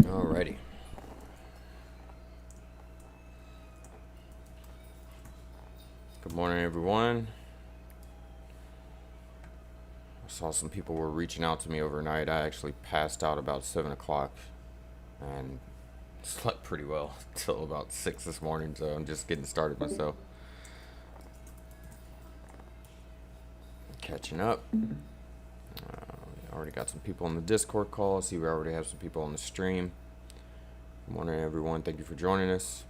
Alrighty. Good morning, everyone. I saw some people were reaching out to me overnight. I actually passed out about 7 o'clock and slept pretty well till about 6 this morning, so I'm just getting started myself. Catching up. Already got some people on the Discord call. I see we already have some people on the stream. Good morning, everyone. Thank you for joining us.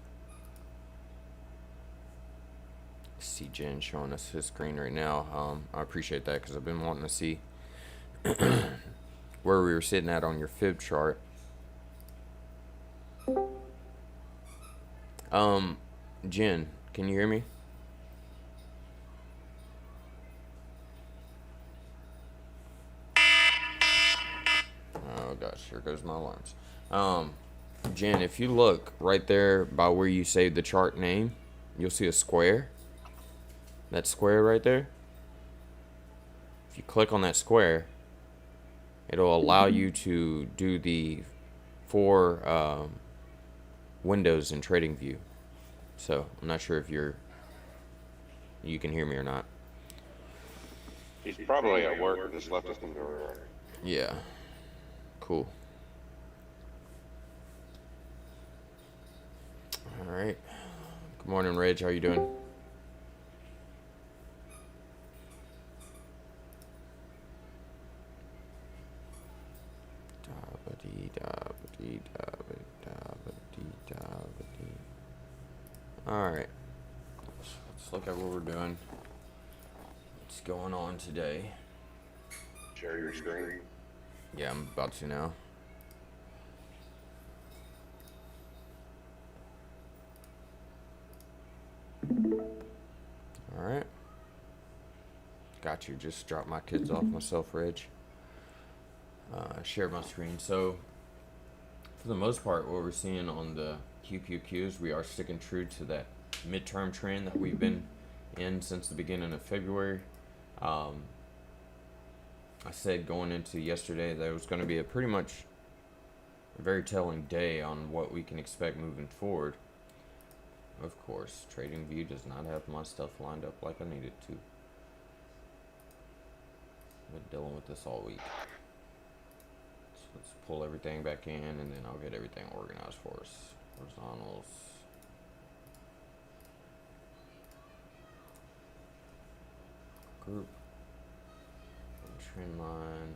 See Jen showing us his screen right now. I appreciate that because I've been wanting to see where we were sitting at on your fib chart. Jen, can you hear me? Oh gosh, here goes my alarms. Jen, if you look right there by where you saved the chart name, you'll see a square. That square right there. If you click on that square, it'll allow you to do the 4 windows in TradingView. So I'm not sure if you can hear me or not. He's probably at work and just left us in the room. Yeah. Cool. All right. Good morning, Reg. How you doing? All right. Let's look at what we're doing. What's going on today? Share your screen. Yeah, I'm about to now. All right. Got you. Just dropped my kids off myself, Reg. Share my screen. So, for the most part, what we're seeing on the QQQs, we are sticking true to that midterm trend that we've been in since the beginning of February. I said going into yesterday that it was going to be a pretty much a very telling day on what we can expect moving forward. Of course, TradingView does not have my stuff lined up like I need it to. I've been dealing with this all week. So let's pull everything back in and then I'll get everything organized for us. Horizontals. Group. Trend line.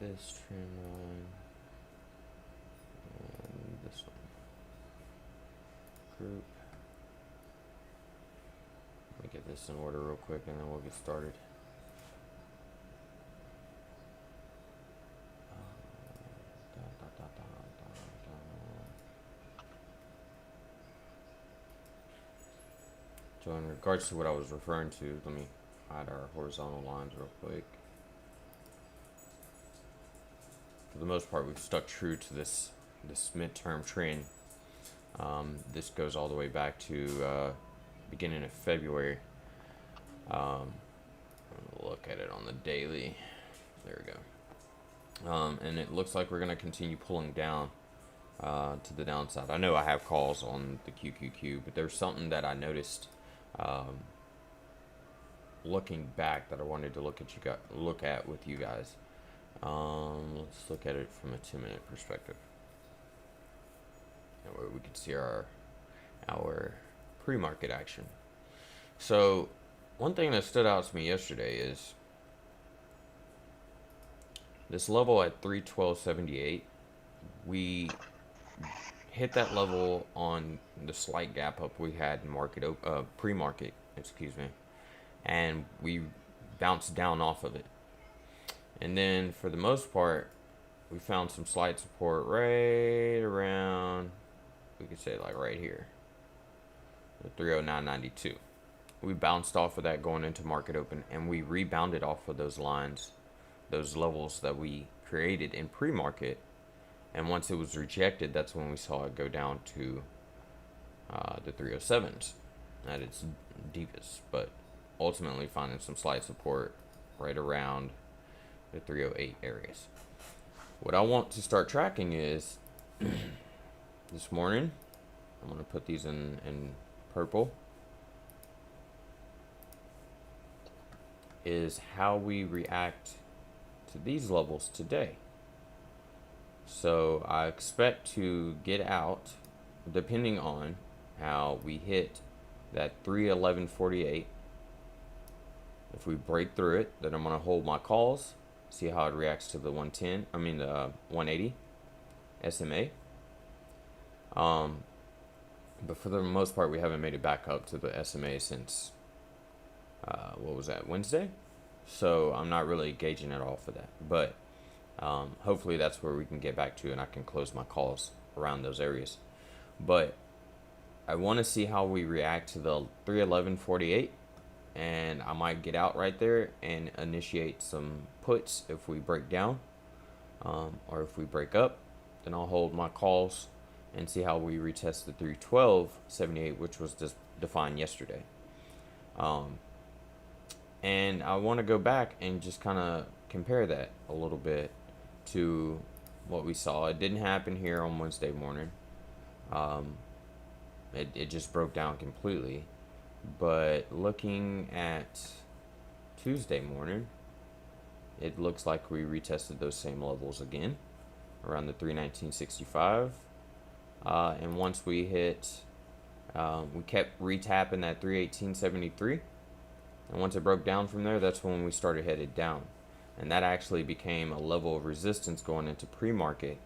This trend line. And this one. Group. Let me get this in order real quick and then we'll get started. So in regards to what I was referring to, let me hide our horizontal lines real quick. For the most part, we've stuck true to this midterm trend. This goes all the way back to beginning of February. I'm gonna look at it on the daily. There we go. And it looks like we're gonna continue pulling down to the downside. I know I have calls on the QQQ, but there's something that I noticed looking back that I wanted to look at with you guys. Let's look at it from a 2-minute perspective. That way we can see our pre-market action. So one thing that stood out to me yesterday is this level at 312.78. We hit that level on the slight gap up we had in pre-market, excuse me, and we bounced down off of it. And then for the most part, we found some slight support right around, we could say like right here, the 309.92. We bounced off of that going into market open, and we rebounded off of those lines, those levels that we created in pre-market. And once it was rejected, that's when we saw it go down to the 307s at its deepest, but ultimately finding some slight support right around the 308 areas. What I want to start tracking is this morning, I'm going to put these in purple, is how we react to these levels today. So I expect to get out, depending on how we hit that 311.48. If we break through it, then I'm going to hold my calls, see how it reacts to the 180 SMA. But for the most part, we haven't made it back up to the SMA since, what was that, Wednesday? So I'm not really gauging at all for that. But hopefully that's where we can get back to, and I can close my calls around those areas. But I want to see how we react to the 311.48, and I might get out right there and initiate some puts if we break down, or if we break up, then I'll hold my calls and see how we retest the 312.78, which was just defined yesterday. And I want to go back and just kind of compare that a little bit to what we saw. It didn't happen here on Wednesday morning. It just broke down completely. But looking at Tuesday morning, it looks like we retested those same levels again around the 319.65. And once we hit, we kept retapping that 318.73. And once it broke down from there, that's when we started headed down. And that actually became a level of resistance going into pre-market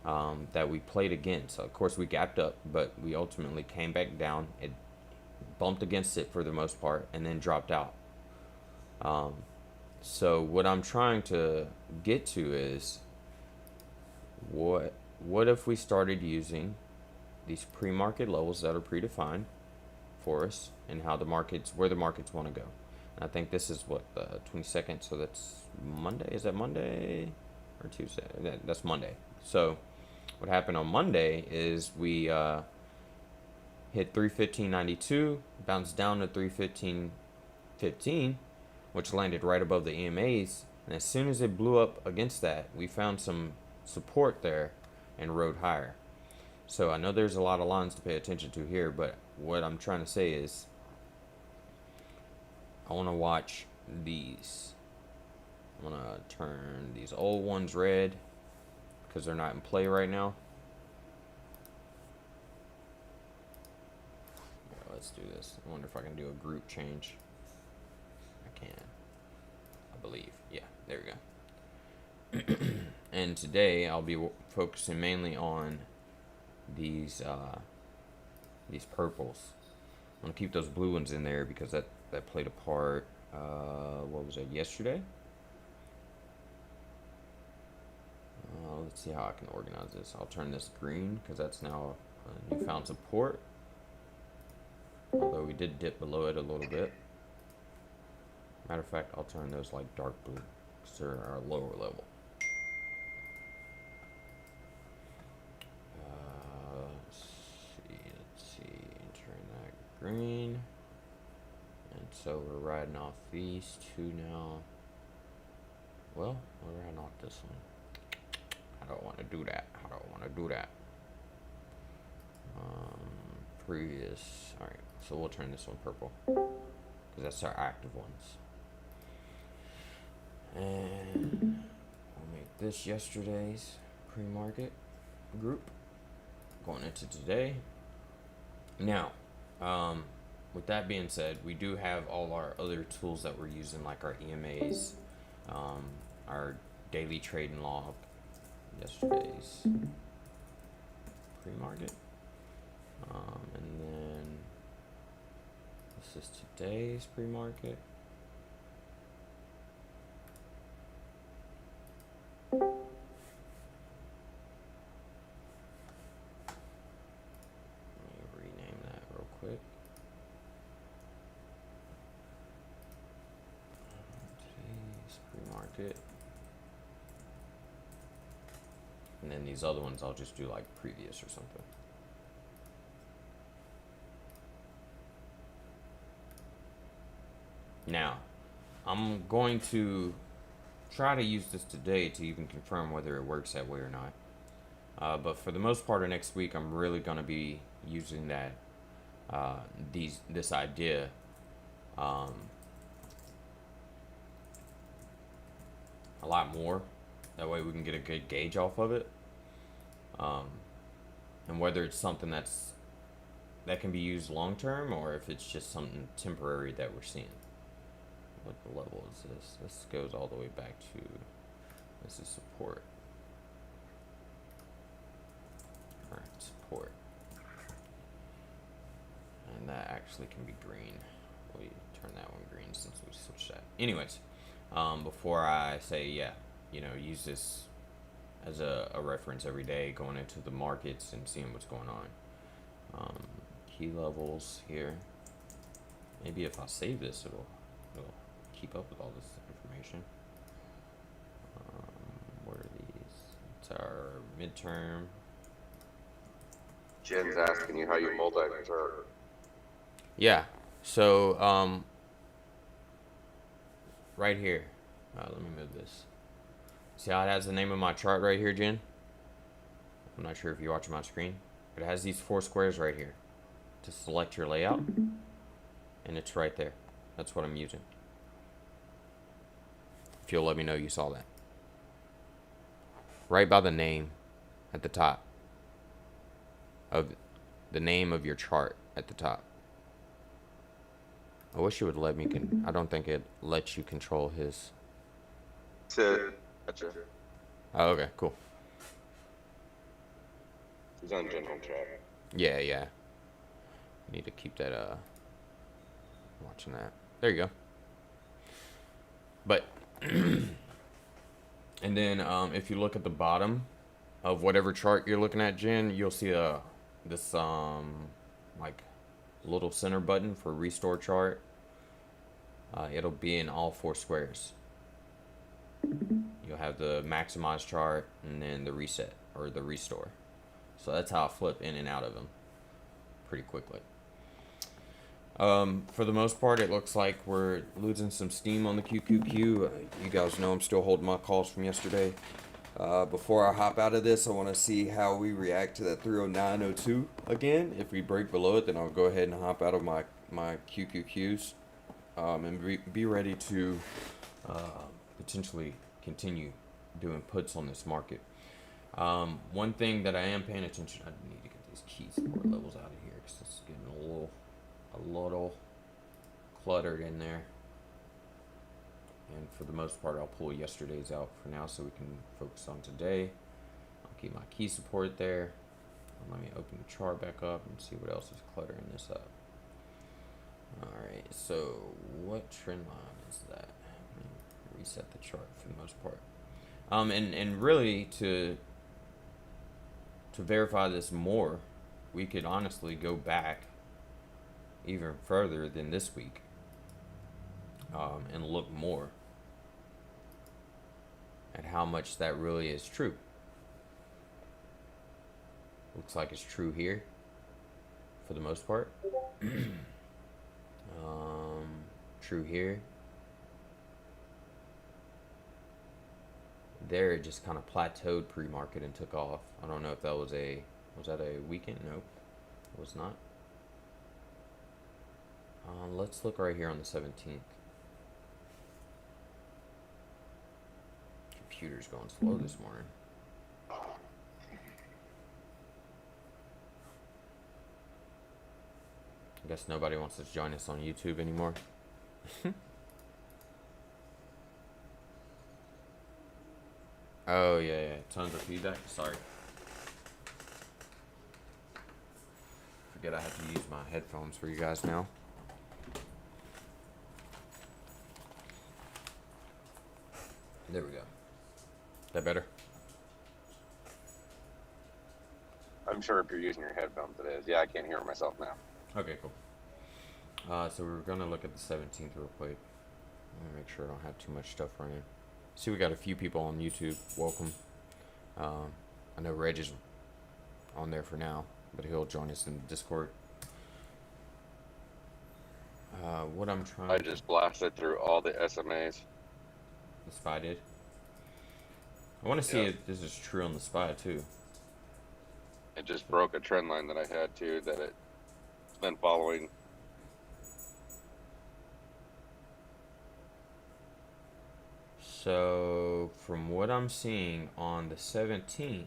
that we played against. So of course, we gapped up, but we ultimately came back down. It bumped against it for the most part and then dropped out. So what I'm trying to get to is what if we started using these pre-market levels that are predefined for us and how the markets, where the markets want to go. And I think this is what, the 22nd, so that's Monday. Is that Monday or Tuesday? That's Monday. So what happened on Monday is we hit 315.92, bounced down to 315.15, which landed right above the EMAs. And as soon as it blew up against that, we found some support there and rode higher. So I know there's a lot of lines to pay attention to here, but what I'm trying to say is I want to watch these. I'm going to turn these old ones red because they're not in play right now. Yeah, let's do this. I wonder if I can do a group change. I can, I believe. Yeah, there we go. And today I'll be focusing mainly on these purples. I'm gonna keep those blue ones in there because that played a part. What was it, yesterday? Let's see how I can organize this. I'll turn this green because that's now a newfound support, although we did dip below it a little bit. Matter of fact, I'll turn those like dark blue because they're our lower level. Let's see, turn that green. And so we're riding off these two now. Well, we're riding off this one. I don't want to do that. Previous. Alright, so we'll turn this one purple because that's our active ones. And we'll make this yesterday's pre-market group going into today. Now, with that being said, we do have all our other tools that we're using, like our EMAs, our daily trading log, yesterday's pre-market. And then this is today's pre-market. Rename that real quick. Today's pre-market. And then these other ones I'll just do like previous or something. Now, I'm going to try to use this today to even confirm whether it works that way or not. But for the most part of next week, I'm really going to be using that this idea a lot more. That way we can get a good gauge off of it, and whether it's something that can be used long term or if it's just something temporary that we're seeing. What level is this? This goes all the way back to, this is support. Alright, support. And that actually can be green. We turn that one green since we switched that. Anyways, before I say, yeah, use this as a reference every day going into the markets and seeing what's going on. Key levels here. Maybe if I save this, it'll keep up with all this information. What are these? It's our midterm. Jen's asking you how you multi-chart. Yeah. So right here. Let me move this. See how it has the name of my chart right here, Jen? I'm not sure if you're watching my screen. But it has these 4 squares right here to select your layout. And it's right there. That's what I'm using. If you'll let me know you saw that. Right by the name at the top. Of the name of your chart at the top. I wish it would let me, I don't think it lets you control his. Gotcha. Oh, okay, cool. He's on general chat. Yeah. Need to keep that, watching that. There you go. But, and then, if you look at the bottom of whatever chart you're looking at, Jen, you'll see this, like, little center button for restore chart. It'll be in all 4 squares. You'll have the maximize chart and then the reset or the restore. So that's how I flip in and out of them pretty quickly. For the most part, it looks like we're losing some steam on the QQQ. You guys know I'm still holding my calls from yesterday. Before I hop out of this, I want to see how we react to that 309.02 again. If we break below it, then I'll go ahead and hop out of my QQQs and be ready to potentially continue doing puts on this market. One thing that I am paying attention, I need to get these key support levels out of here because it's getting a little cluttered in there. And for the most part, I'll pull yesterday's out for now so we can focus on today. I'll keep my key support there. Let me open the chart back up and see what else is cluttering this up. Alright, so what trend line is that? Let me reset the chart for the most part. And really to verify this more, we could honestly go back even further than this week and look more at how much that really is true. Looks like it's true here for the most part. True here. There it just kind of plateaued pre-market and took off. I don't know if that was that a weekend? Nope, it was not. Let's look right here on the 17th. Computer's going slow this morning. I guess nobody wants to join us on YouTube anymore. Oh, yeah. Tons of feedback. Sorry. forget I have to use my headphones for you guys now. There we go. That better? I'm sure if you're using your headphones, it is. Yeah, I can't hear myself now. Okay, cool. So we're gonna look at the 17th real quick. Let me make sure I don't have too much stuff running. See, we got a few people on YouTube. Welcome. I know Reg is on there for now, but he'll join us in the Discord. What I'm trying I just blasted through all the SMAs. The SPY did. I want to see if this is true on the SPY too. It just broke a trend line that I had too, that it's been following. So from what I'm seeing on the 17th,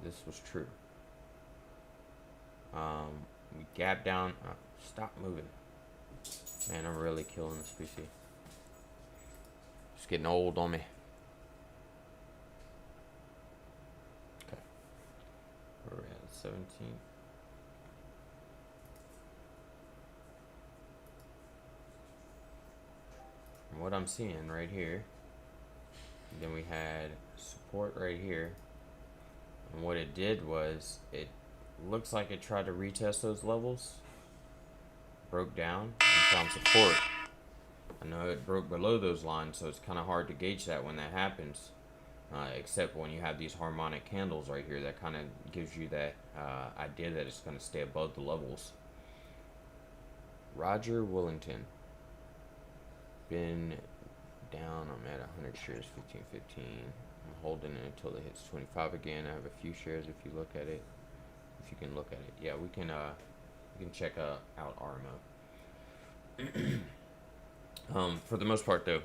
this was true. We gapped down. Stop moving. Man, I'm really killing this PC. It's getting old on me. Okay. Where are we at? 17th. From what I'm seeing right here, then we had support right here. And what it did was, it looks like it tried to retest those levels, broke down, and found support. I know it broke below those lines, so it's kind of hard to gauge that when that happens. Except when you have these harmonic candles right here, that kind of gives you that idea that it's going to stay above the levels. Roger Willington. Been down. I'm at 100 shares, 15.15. I'm holding it until it hits 25 again. I have a few shares if you look at it. If you can look at it. Yeah, we can check out RMO. For the most part though,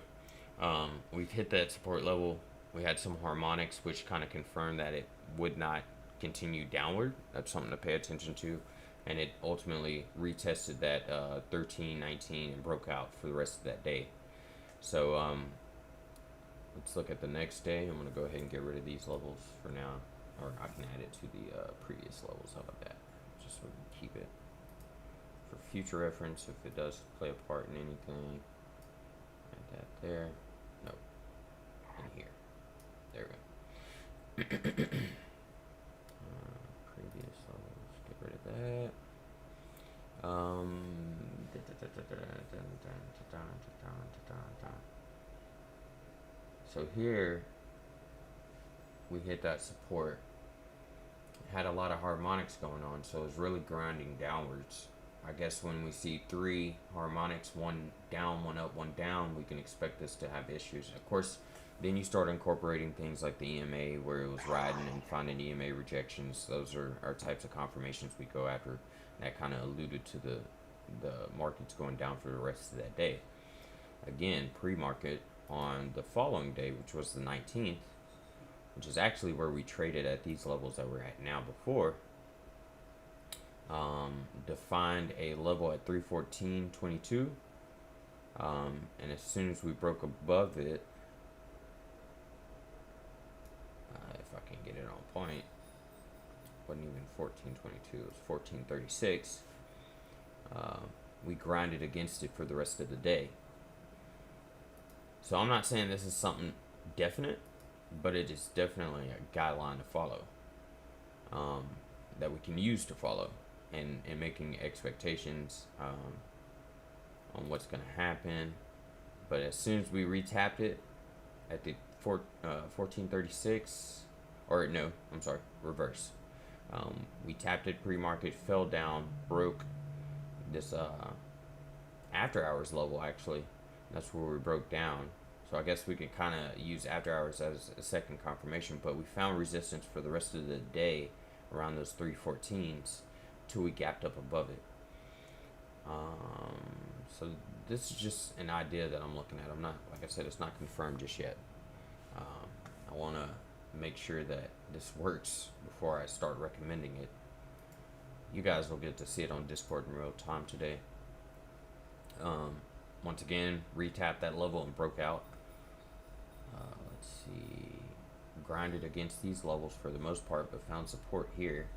we've hit that support level. We had some harmonics which kind of confirmed that it would not continue downward. That's something to pay attention to. And it ultimately retested that 13.19 and broke out for the rest of that day. So let's look at the next day. I'm going to go ahead and get rid of these levels for now. Or I can add it to the previous levels. How about that? Just so we can keep it for future reference if it does play a part in anything. Add that there. Nope. In here. There we go. Previous levels. Get rid of that. So here we hit that support. It had a lot of harmonics going on, so it was really grinding downwards. I guess when we see three harmonics, one down, one up, one down, we can expect this to have issues. Of course, then you start incorporating things like the EMA, where it was riding and finding EMA rejections. Those are types of confirmations we go after. That kind of alluded to the markets going down for the rest of that day. Again, pre-market on the following day, which was the 19th, which is actually where we traded at these levels that we're at now before, defined a level at 314.22, and as soon as we broke above it, if I can get it on point, wasn't even 14.22, it was 14.36. We grinded against it for the rest of the day. So I'm not saying this is something definite, but it is definitely a guideline to follow, that we can use to follow and making expectations on what's going to happen. But as soon as we retapped it at the 14.36, or no, I'm sorry, reverse. We tapped it pre-market, fell down, broke this after hours level actually. That's where we broke down. So I guess we could kind of use after hours as a second confirmation, but we found resistance for the rest of the day around those 314s till we gapped up above it. So this is just an idea that I'm looking at. I'm not, like I said, it's not confirmed just yet. I want to make sure that this works before I start recommending it. You guys will get to see it on Discord in real time today. Once again, retapped that level and broke out. Let's see, grinded against these levels for the most part, but found support here.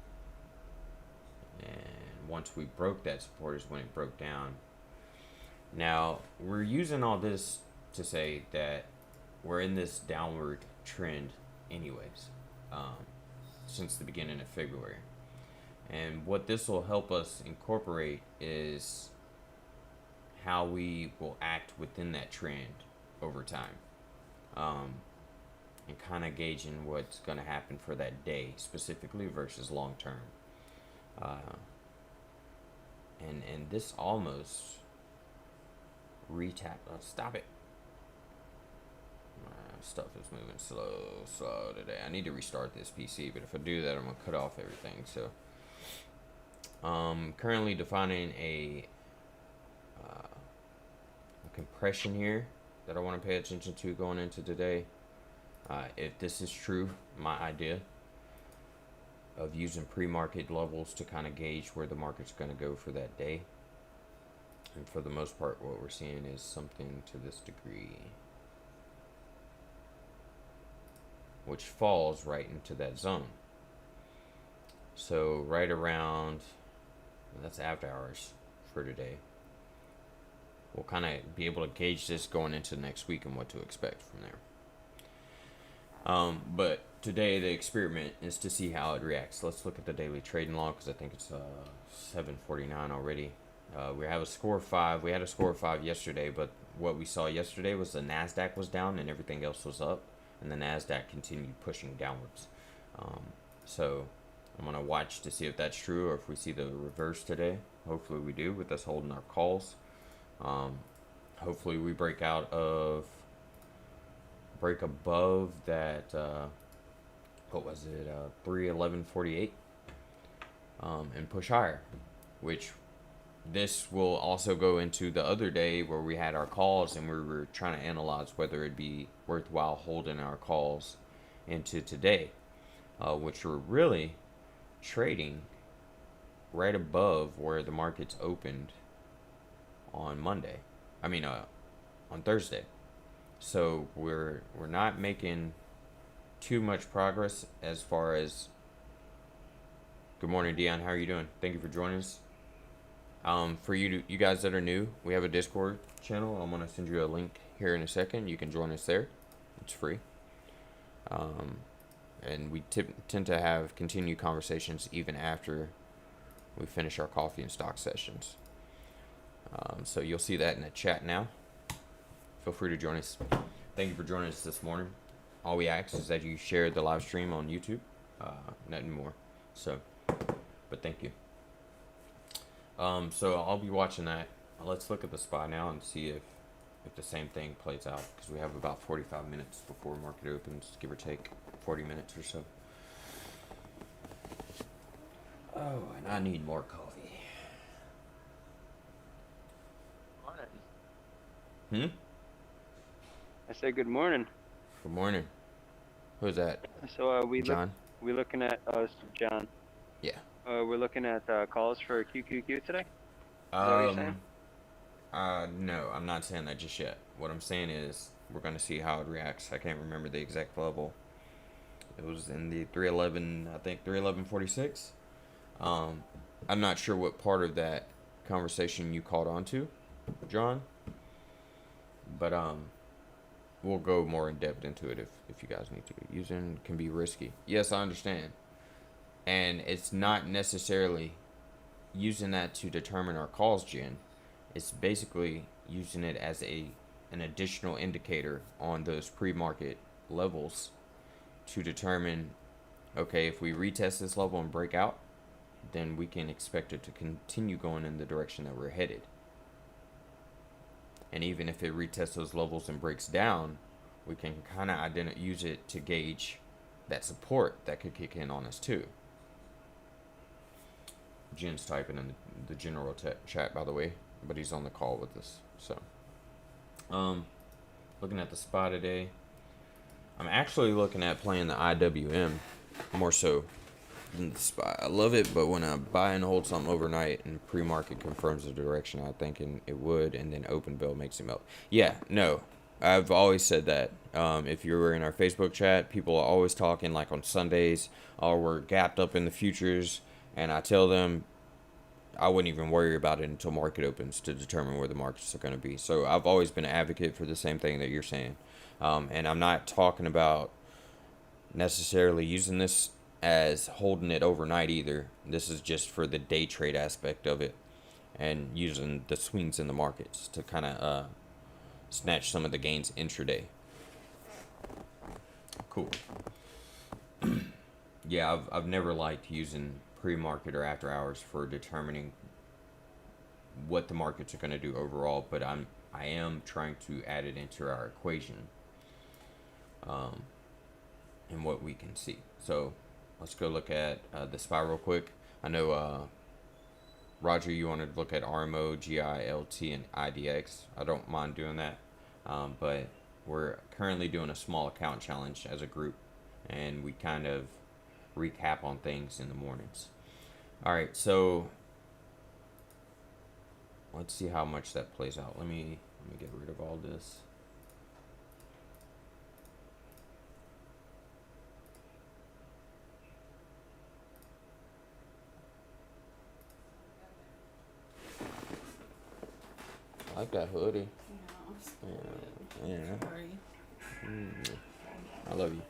And once we broke that support is when it broke down. Now, we're using all this to say that we're in this downward trend anyways, since the beginning of February. And what this will help us incorporate is how we will act within that trend over time, and kind of gauging what's going to happen for that day specifically versus long term. And this almost retap. Oh, stop it. My stuff is moving slow today. I need to restart this PC, but if I do that, I'm gonna cut off everything. So, currently defining a compression here that I want to pay attention to going into today. If this is true, my idea of using pre-market levels to kind of gauge where the market's going to go for that day. And for the most part, what we're seeing is something to this degree, which falls right into that zone. So right around, that's after hours for today. We'll kind of be able to gauge this going into next week and what to expect from there. But today the experiment is to see how it reacts. Let's look at the daily trading log because I think it's 7:49 already. We have a score of 5. We had a score of 5 yesterday, but what we saw yesterday was the NASDAQ was down and everything else was up, and the NASDAQ continued pushing downwards. So I'm going to watch to see if that's true or if we see the reverse today. Hopefully we do with us holding our calls. Hopefully we break above that, what was it, 311.48, and push higher, which this will also go into the other day where we had our calls and we were trying to analyze whether it'd be worthwhile holding our calls into today, which we're really trading right above where the market's opened on on Thursday. So we're not making too much progress as far as. Good morning, Dion. How are you doing? Thank you for joining us. For you guys that are new, we have a Discord channel. I'm gonna send you a link here in a second. You can join us there. It's free. And we tend to have continued conversations even after we finish our coffee and stock sessions. So you'll see that in the chat now. Feel free to join us. Thank you for joining us this morning. All we ask is that you share the live stream on YouTube. Nothing more. So, but thank you. So I'll be watching that. Let's look at the SPY now and see if the same thing plays out, because we have about 45 minutes before market opens, give or take 40 minutes or so. Oh, and I need more coffee. Morning. I said good morning. Good morning. Who's that? So John? We're looking at John. Yeah. We're looking at calls for QQQ today. Is that what you're saying? No, I'm not saying that just yet. What I'm saying is we're going to see how it reacts. I can't remember the exact level. It was in the 311, I think 311.46. I'm not sure what part of that conversation you caught on to, John. But we'll go more in depth into it if you guys need to. Using can be risky. Yes, I understand. And it's not necessarily using that to determine our calls, Jen. It's basically using it as an additional indicator on those pre-market levels to determine, okay, if we retest this level and break out, then we can expect it to continue going in the direction that we're headed. And even if it retests those levels and breaks down, we can kind of use it to gauge that support that could kick in on us too. Jen's typing in the general chat, by the way, but he's on the call with us. So, looking at the SPY today, I'm actually looking at playing the IWM more so than the SPY. I love it, but when I buy and hold something overnight and pre-market confirms the direction I'm thinking it would, and then open bill makes it melt. Yeah, no, I've always said that. If you were in our Facebook chat, people are always talking like on Sundays, or we're gapped up in the futures, and I tell them, I wouldn't even worry about it until market opens to determine where the markets are going to be. So I've always been an advocate for the same thing that you're saying. And I'm not talking about necessarily using this as holding it overnight either. This is just for the day trade aspect of it and using the swings in the markets to kind of snatch some of the gains intraday. Cool. Yeah, I've never liked using pre-market or after hours for determining what the markets are going to do overall, but I am trying to add it into our equation, and what we can see. So let's go look at the SPY real quick. I know Roger, you wanted to look at RMO, GI, LT, and IDX. I don't mind doing that, but we're currently doing a small account challenge as a group, and we kind of recap on things in the mornings. All right, so let's see how much that plays out. Let me get rid of all this. I like that hoodie. Yeah. I love you.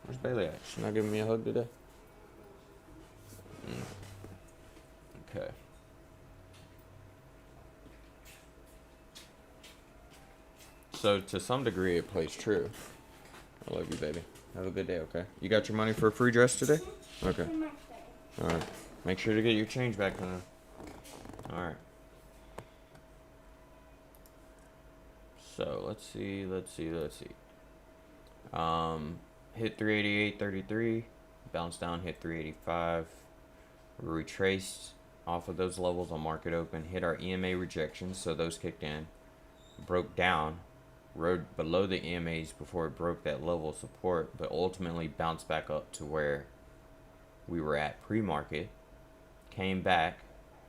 Where's Bailey at? She's not giving me a hug today? Okay. So to some degree it plays true. I love you, baby. Have a good day, okay? You got your money for a free dress today? Okay. Alright. Make sure to get your change back on. Alright. So let's see. Hit 388.33, bounced down, hit 385, retraced off of those levels on market open, hit our EMA rejections, so those kicked in, broke down, rode below the EMAs before it broke that level of support, but ultimately bounced back up to where we were at pre-market, came back,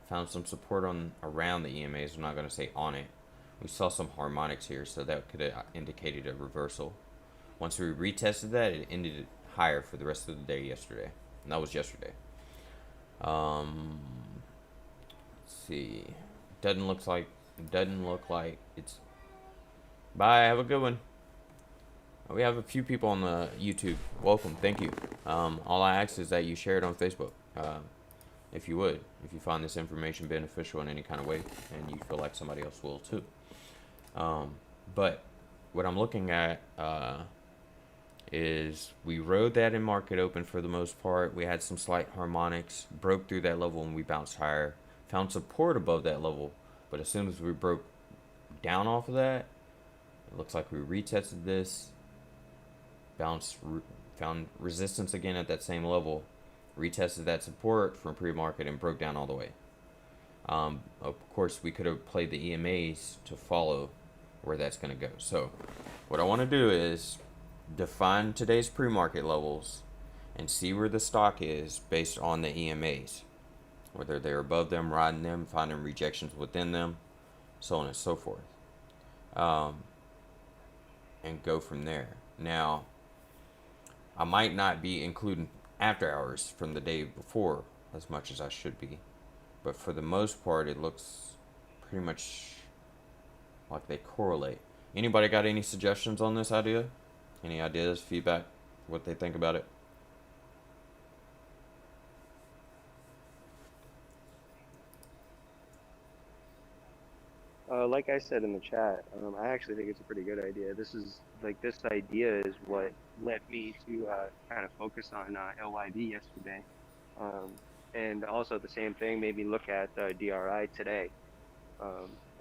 found some support on around the EMAs. I'm not going to say on it. We saw some harmonics here, so that could have indicated a reversal. Once we retested that, it ended higher for the rest of the day yesterday. And that was yesterday. Let's see. Doesn't look like it's. Bye. Have a good one. We have a few people on the YouTube. Welcome. Thank you. All I ask is that you share it on Facebook. If you would. If you find this information beneficial in any kind of way, and you feel like somebody else will too. But what I'm looking at is we rode that in market open for the most part. We had some slight harmonics, broke through that level, and we bounced higher. Found support above that level, but as soon as we broke down off of that, it looks like we retested this, bounced, found resistance again at that same level, retested that support from pre-market, and broke down all the way. Of course, we could have played the EMAs to follow where that's going to go. So what I want to do is define today's pre-market levels and see where the stock is based on the EMAs, whether they're above them, riding them, finding rejections within them, so on and so forth, and go from there. Now, I might not be including after hours from the day before as much as I should be, but for the most part it looks pretty much like they correlate. Anybody got any suggestions on this idea? Any ideas, feedback, what they think about it? Like I said in the chat, I actually think it's a pretty good idea. This idea is what led me to kind of focus on LYB yesterday. And also the same thing made me look at DRI today.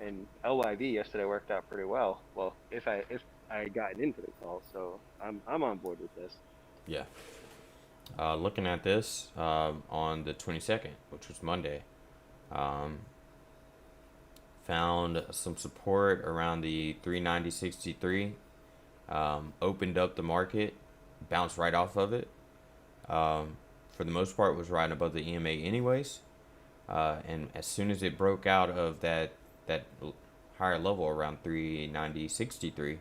And LYB yesterday worked out pretty well. Well, if I had gotten into the call, so I'm on board with this. Yeah. Looking at this on the 22nd, which was Monday, found some support around the 390.63, opened up the market, bounced right off of it. For the most part, was right above the EMA anyways. And as soon as it broke out of that higher level around 390.63,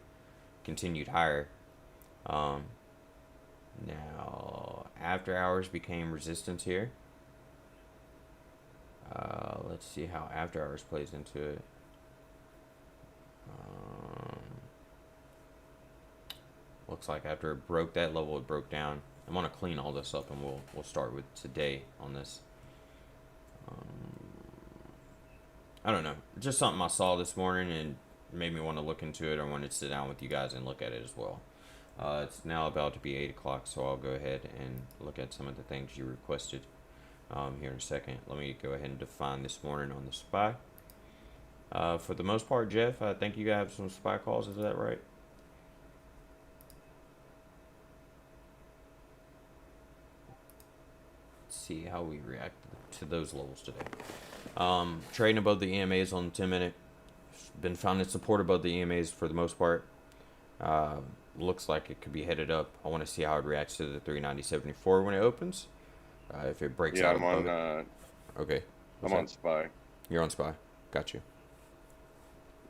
continued higher. Now after hours became resistance here. Let's see how after hours plays into it. Looks like after it broke that level, it broke down. I'm gonna clean all this up, and we'll start with today on this. I don't know, just something I saw this morning and made me want to look into it. I wanted to sit down with you guys and look at it as well. It's now about to be 8 o'clock, so I'll go ahead and look at some of the things you requested here in a second. Let me go ahead and define this morning on the SPY. For the most part, Jeff, I think you have some SPY calls. Is that right? Let's see how we react to those levels today. Trading above the EMAs on the 10-minute. Been finding support above the EMAs for the most part. Looks like it could be headed up. I want to see how it reacts to the 390.74 when it opens. If it breaks out above it. Okay. I'm on SPY. You're on SPY. Got you.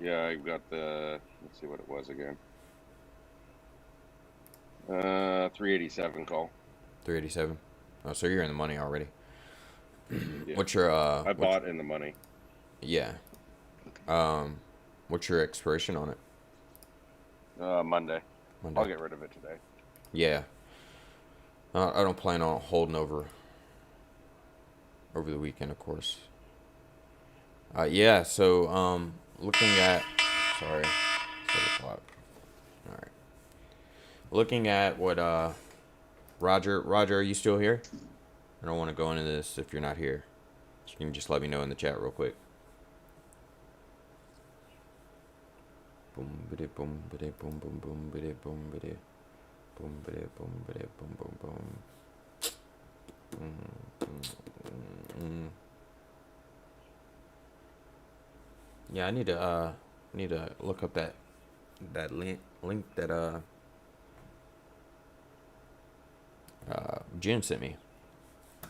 Yeah, I've got the, let's see what it was again. 387 call. 387. Oh, so you're in the money already. Yeah. What's your I bought in the money. Yeah. What's your expiration on it? Monday. Monday. I'll get rid of it today. Yeah. I don't plan on holding over the weekend, of course. Yeah, so looking at, sorry, 7 o'clock. All right. Looking at what Roger, are you still here? I don't want to go into this if you're not here. So you can just let me know in the chat real quick. Boom biddy boom biddy boom boom boom biddy boom biddy boom biddy boom biddy boom boom boom. Yeah, I need to look up that link that Jen sent me. I'm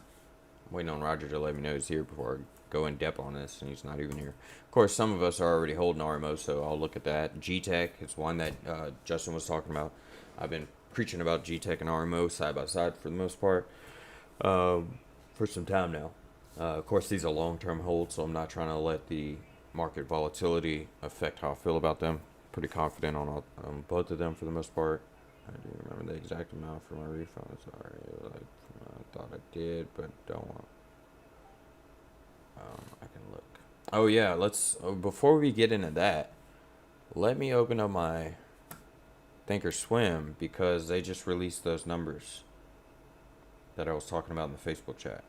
waiting on Roger to let me know he's here before I go in depth on this, and he's not even here. Of course, some of us are already holding RMO, so I'll look at that. G-Tech is one that Justin was talking about. I've been preaching about G-Tech and RMO side by side for the most part for some time now. Of course, these are long-term holds, so I'm not trying to let the market volatility affect how I feel about them. Pretty confident on both of them for the most part. I do remember the exact amount for my refund. Sorry, I thought I did, but don't want. I can look. Oh yeah, let's. Before we get into that, let me open up my Thinkorswim because they just released those numbers that I was talking about in the Facebook chat.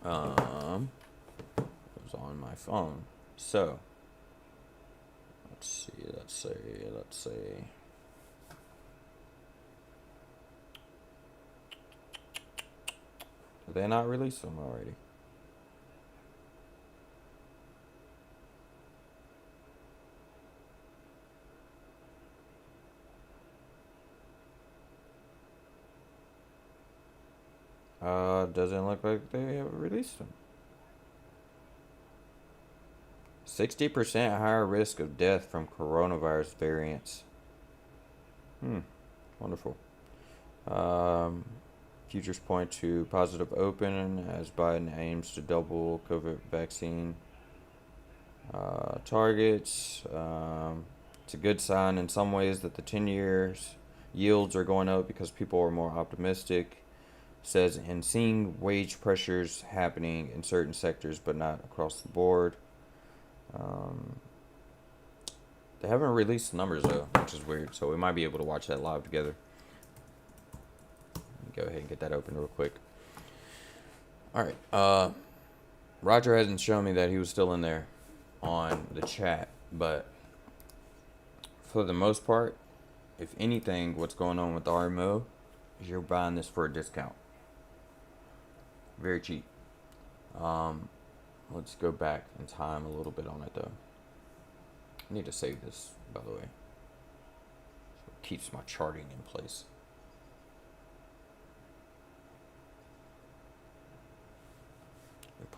It was on my phone. So let's see. Did they not release them already? Doesn't look like they have released them. 60% higher risk of death from coronavirus variants. Wonderful. Futures point to positive open as Biden aims to double COVID vaccine targets. It's a good sign in some ways that the 10 years yields are going up because people are more optimistic. Says, and seeing wage pressures happening in certain sectors but not across the board. They haven't released the numbers though, which is weird, so we might be able to watch that live together. Go ahead and get that open real quick. Alright, Roger hasn't shown me that he was still in there on the chat, but for the most part, if anything, what's going on with the RMO is you're buying this for a discount. Very cheap. Let's go back in time a little bit on it though. I need to save this, by the way, so it keeps my charting in place.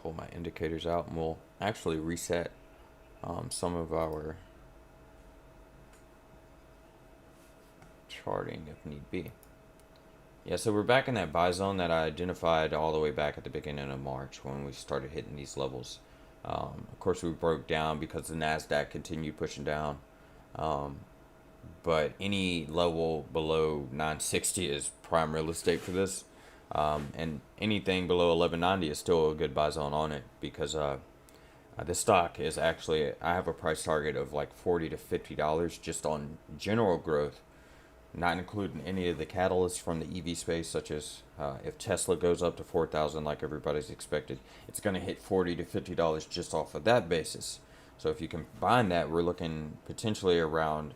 Pull my indicators out, and we'll actually reset some of our charting if need be. Yeah, so we're back in that buy zone that I identified all the way back at the beginning of March when we started hitting these levels. Of course, we broke down because the NASDAQ continued pushing down. Um, but any level below 960 is prime real estate for this. And anything below 1190 is still a good buy zone on it because this stock is actually, I have a price target of like $40 to $50 just on general growth, not including any of the catalysts from the EV space, such as if Tesla goes up to 4,000 like everybody's expected, it's going to hit $40 to $50 just off of that basis. So if you combine that, we're looking potentially around,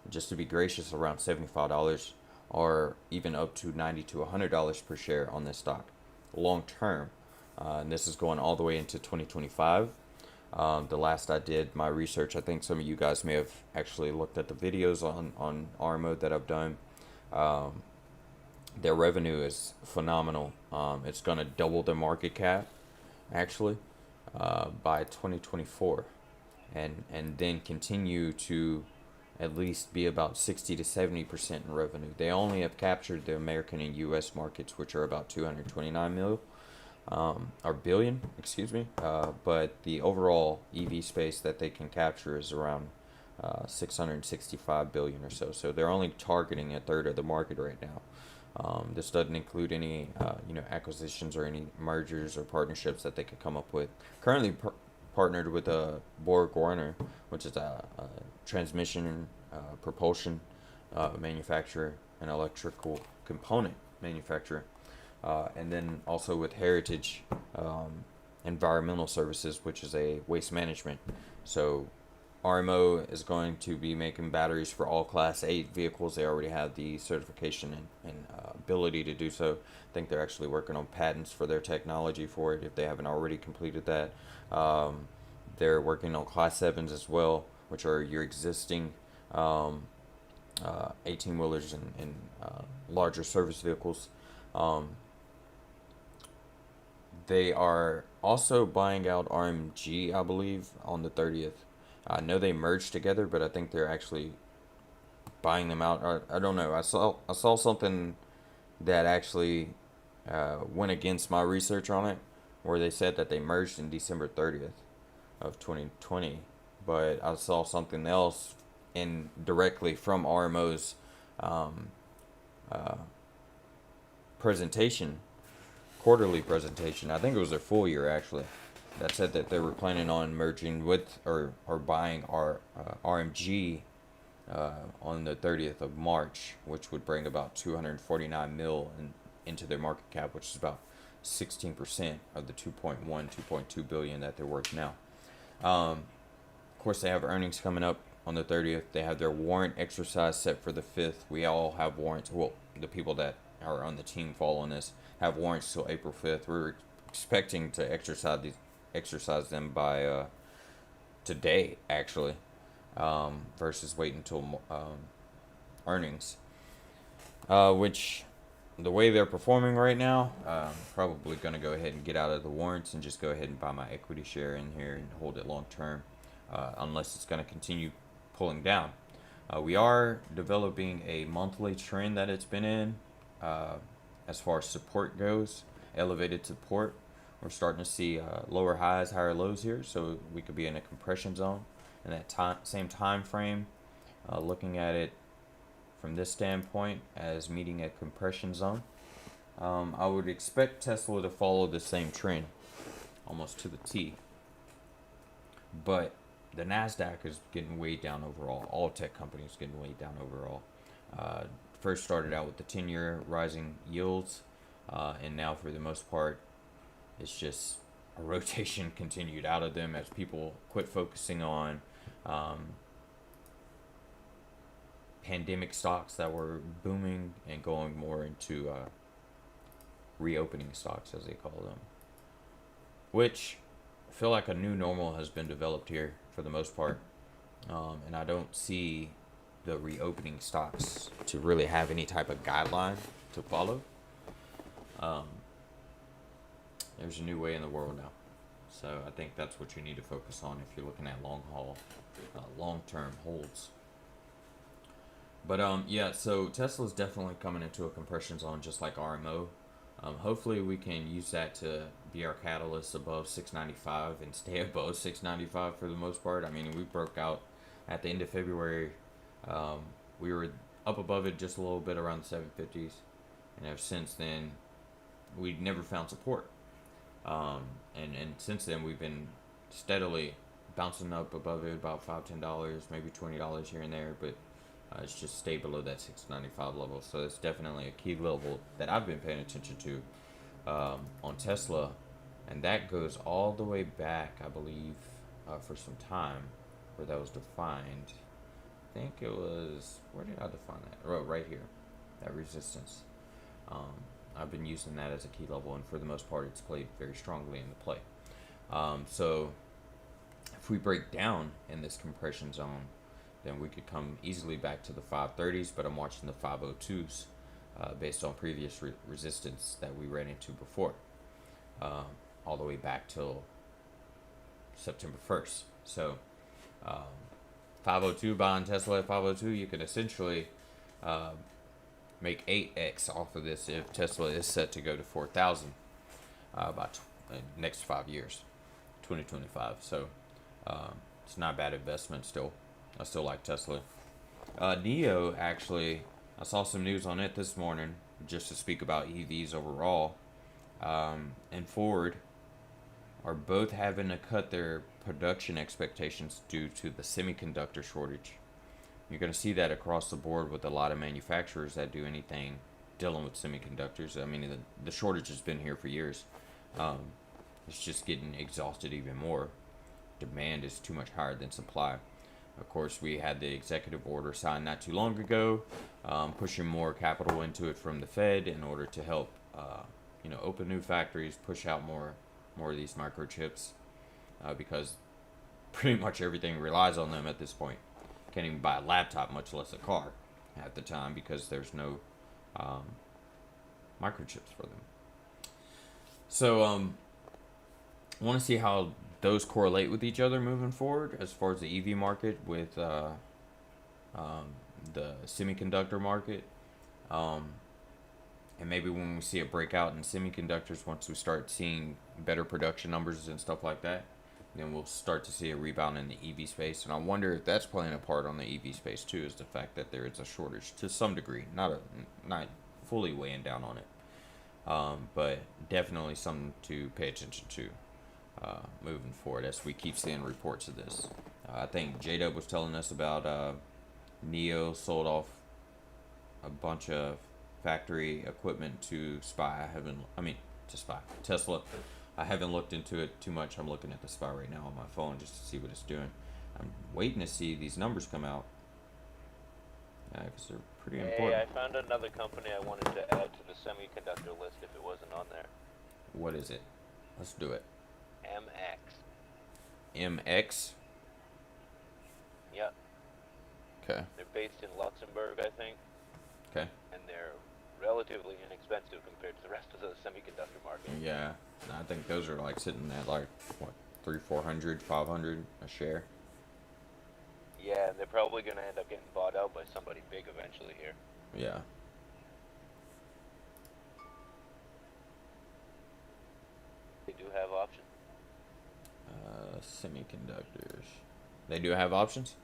just to be gracious, around $75 or even up to $90 to $100 per share on this stock long term. And this is going all the way into 2025. The last I did my research, I think some of you guys may have actually looked at the videos on RMO that I've done. Their revenue is phenomenal. It's going to double their market cap, actually, by 2024. And then continue to at least be about 60 to 70% in revenue. They only have captured the American and U.S. markets, which are about 229 million. Or billion, excuse me, but the overall EV space that they can capture is around 665 billion or so. So they're only targeting a third of the market right now. This doesn't include any, acquisitions or any mergers or partnerships that they could come up with. Currently partnered with Borg Warner, which is a transmission propulsion manufacturer and electrical component manufacturer. And then also with Heritage Environmental Services, which is a waste management. So RMO is going to be making batteries for all Class 8 vehicles. They already have the certification and ability to do so. I think they're actually working on patents for their technology for it if they haven't already completed that. They're working on Class 7s as well, which are your existing 18-wheelers and larger service vehicles. They are also buying out RMG, I believe, on the 30th. I know they merged together, but I think they're actually buying them out. I don't know. I saw something that actually went against my research on it, where they said that they merged in December 30th of 2020. But I saw something else directly from RMO's presentation, quarterly presentation. I think it was their full year actually, that said that they were planning on merging with or buying our RMG on the 30th of March, which would bring about 249 mil into their market cap, which is about 16% of the 2.2 billion that they're worth now. Of course, they have earnings coming up on the 30th. They have their warrant exercise set for the 5th. We all have warrants. Well, the people that are on the team following this have warrants till April 5th. We're expecting to exercise them by today, actually, versus waiting until earnings. Which, the way they're performing right now, probably going to go ahead and get out of the warrants and just go ahead and buy my equity share in here and hold it long term, unless it's going to continue pulling down. We are developing a monthly trend that it's been in. As far as support goes, elevated support, we're starting to see lower highs, higher lows here, so we could be in a compression zone in that same time frame. Looking at it from this standpoint as meeting a compression zone, I would expect Tesla to follow the same trend almost to the T, but the NASDAQ is getting weighed down overall. All tech companies getting weighed down overall. First started out with the 10-year rising yields, and now for the most part, it's just a rotation continued out of them as people quit focusing on pandemic stocks that were booming and going more into reopening stocks, as they call them, which I feel like a new normal has been developed here for the most part, and I don't see the reopening stocks to really have any type of guideline to follow. There's a new way in the world now, so I think that's what you need to focus on if you're looking at long haul, long term holds. But yeah, so Tesla's definitely coming into a compression zone just like RMO. Hopefully we can use that to be our catalyst above 695 and stay above 695 for the most part. I mean, we broke out at the end of February. Um, we were up above it just a little bit around the 750s, and ever since then, we never found support. And since then, we've been steadily bouncing up above it about $5, $10, maybe $20 here and there, but it's just stayed below that 695 level. So it's definitely a key level that I've been paying attention to on Tesla, and that goes all the way back, I believe, for some time, where that was defined. I think it was, where did I define that? Oh, right here, that resistance. I've been using that as a key level, and for the most part, it's played very strongly in the play. So if we break down in this compression zone, then we could come easily back to the 530s, but I'm watching the 502s based on previous resistance that we ran into before, all the way back till September 1st. So 502, buying Tesla at 502, you can essentially make 8x off of this if Tesla is set to go to 4,000 by next 5 years, 2025. So it's not a bad investment still. I still like Tesla. NIO, actually, I saw some news on it this morning just to speak about EVs overall. And Ford are both having to cut their production expectations due to the semiconductor shortage. You're going to see that across the board with a lot of manufacturers that do anything dealing with semiconductors. I mean, the shortage has been here for years. It's just getting exhausted even more. Demand is too much higher than supply. Of course, we had the executive order signed not too long ago, pushing more capital into it from the Fed in order to help, open new factories, push out more of these microchips, because pretty much everything relies on them at this point. Can't even buy a laptop, much less a car, at the time because there's no microchips for them. So, I want to see how those correlate with each other moving forward as far as the EV market with the semiconductor market. And maybe when we see a breakout in semiconductors, once we start seeing better production numbers and stuff like that, then we'll start to see a rebound in the EV space. And I wonder if that's playing a part on the EV space too, is the fact that there is a shortage to some degree, not fully weighing down on it, but definitely something to pay attention to moving forward as we keep seeing reports of this. I think J-Dub was telling us about NIO sold off a bunch of factory equipment to Tesla. I haven't looked into it too much. I'm looking at the SPY right now on my phone just to see what it's doing. I'm waiting to see these numbers come out because they're pretty important. Hey, I found another company I wanted to add to the semiconductor list if it wasn't on there. What is it? Let's do it. MX. MX? Yep. Okay. They're based in Luxembourg, I think. Okay. And they're relatively inexpensive compared to the rest of the semiconductor market. Yeah. I think those are like sitting at like, what, 300, 400, 500 a share? Yeah, and they're probably going to end up getting bought out by somebody big eventually here. Yeah. They do have options. Semiconductors. They do have options?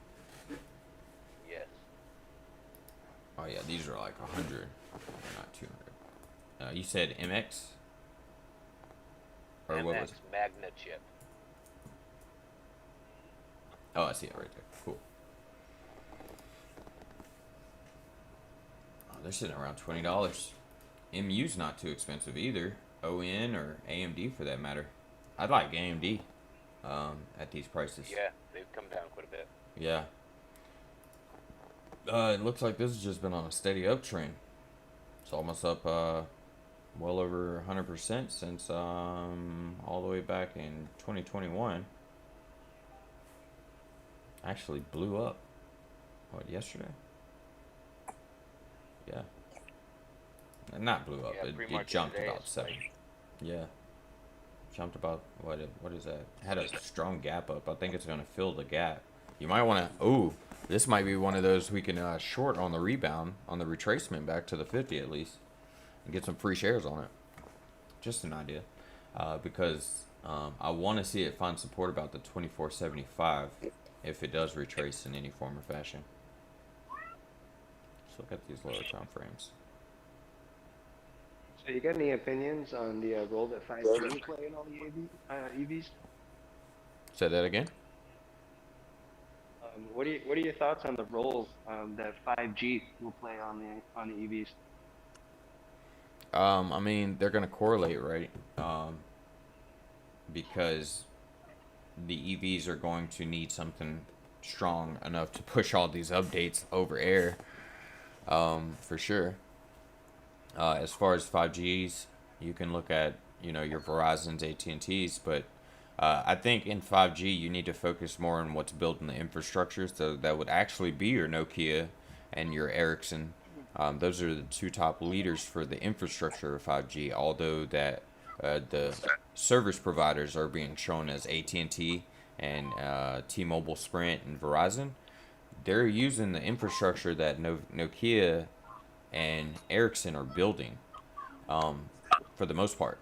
Yes. Oh yeah, these are like 100, not 200. You said MX? Or MX what was it? Magna chip. Oh, I see it right there. Cool. Oh, they're sitting around $20. MU's not too expensive either. ON or AMD for that matter. I'd like AMD at these prices. Yeah, they've come down quite a bit. Yeah. It looks like this has just been on a steady uptrend. It's almost up well over 100% since all the way back in 2021. Actually blew up. What, yesterday? Yeah. Not blew up. Yeah, It jumped today about it's 7. like- Yeah. Jumped about what is that? Had a strong gap up. I think it's gonna fill the gap You might want to. Ooh, this might be one of those we can short on the rebound, on the retracement back to the 50 at least, and get some free shares on it. Just an idea, because I want to see it find support about the 24.75 if it does retrace in any form or fashion. Let's look at these lower time frames. So you got any opinions on the role that 5G will play in all the EVs? Say that again. What are your thoughts on the role that 5G will play on the EVs? I mean, they're gonna correlate, right? Because the EVs are going to need something strong enough to push all these updates over air, for sure. As far as 5Gs, you can look at, you know, your Verizon's, AT&T's, but I think in 5G you need to focus more on what's built in the infrastructure. So that would actually be your Nokia and your Ericsson. Those are the two top leaders for the infrastructure of 5G. Although that the service providers are being shown as AT&T and T-Mobile, Sprint, and Verizon. They're using the infrastructure that Nokia and Ericsson are building, for the most part.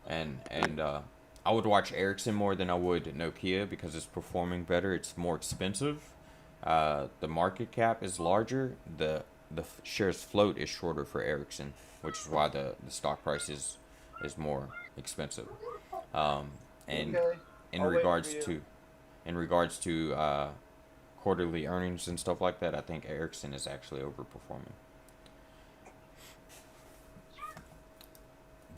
And I would watch Ericsson more than I would Nokia because it's performing better. It's more expensive. The market cap is larger. The shares float is shorter for Ericsson, which is why the stock price is more expensive. And Okay. in I'll wait regards for you. to in regards to quarterly earnings and stuff like that, I think Ericsson is actually overperforming.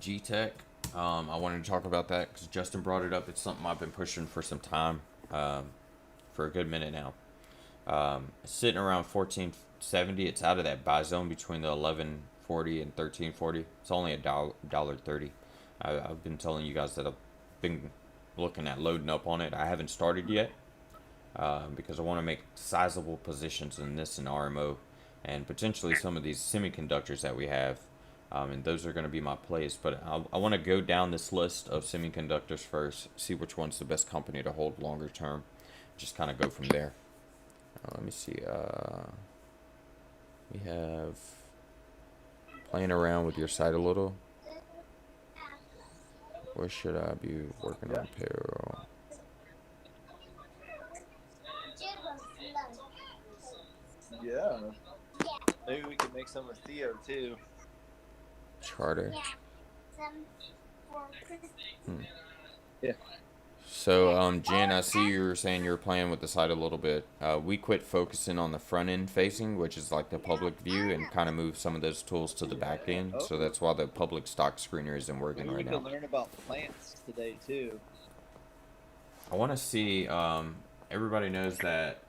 G-Tech, I wanted to talk about that because Justin brought it up. It's something I've been pushing for some time, for a good minute now. It's sitting around 14.70. It's out of that buy zone between the 11.40 and 13.40. It's only $1.30. I've been telling you guys that I've been looking at loading up on it. I haven't started yet, because I want to make sizable positions in this and RMO and potentially some of these semiconductors that we have. And those are going to be my plays. But I want to go down this list of semiconductors first, see which one's the best company to hold longer term. Just kind of go from there. Let me see. We have playing around with your site a little. Where should I be working on payroll? Yeah. Maybe we could make some with Theo too. Charter. Yeah. So, Jen, I see you were saying you were playing with the site a little bit. We quit focusing on the front end facing, which is like the public view, and kind of moved some of those tools to the back end. So that's why the public stock screener isn't working Maybe we right could now. learn about plants today too. I want to see. Everybody knows that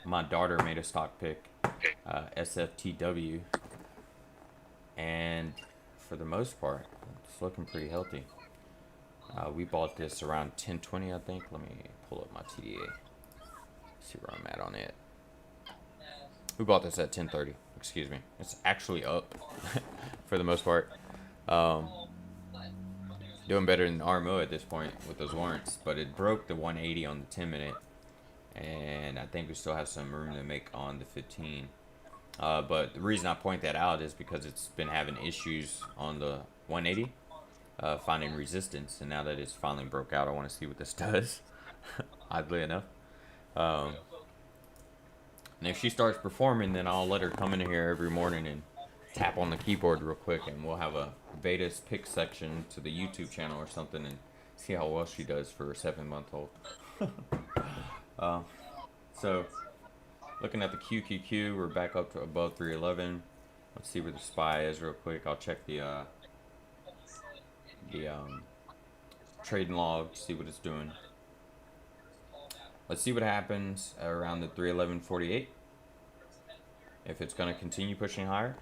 my daughter made a stock pick, SFTW, and for the most part, it's looking pretty healthy. We bought this around 10.20, I think. Let me pull up my TDA. See where I'm at on it. We bought this at 10.30. Excuse me. It's actually up for the most part. Doing better than RMO at this point with those warrants, but it broke the 180 on the 10 minute, and I think we still have some room to make on the 15. But the reason I point that out is because it's been having issues on the 180. Finding resistance, and now that it's finally broke out, I want to see what this does. Oddly enough, and if she starts performing, then I'll let her come in here every morning and tap on the keyboard real quick, and we'll have a Veda's pick section to the YouTube channel or something, and see how well she does for a 7-month-old. So, looking at the QQQ, we're back up to above 311. Let's see where the SPY is real quick. I'll check the trading log, see what it's doing. Let's see what happens around the 311.48. If it's going to continue pushing higher,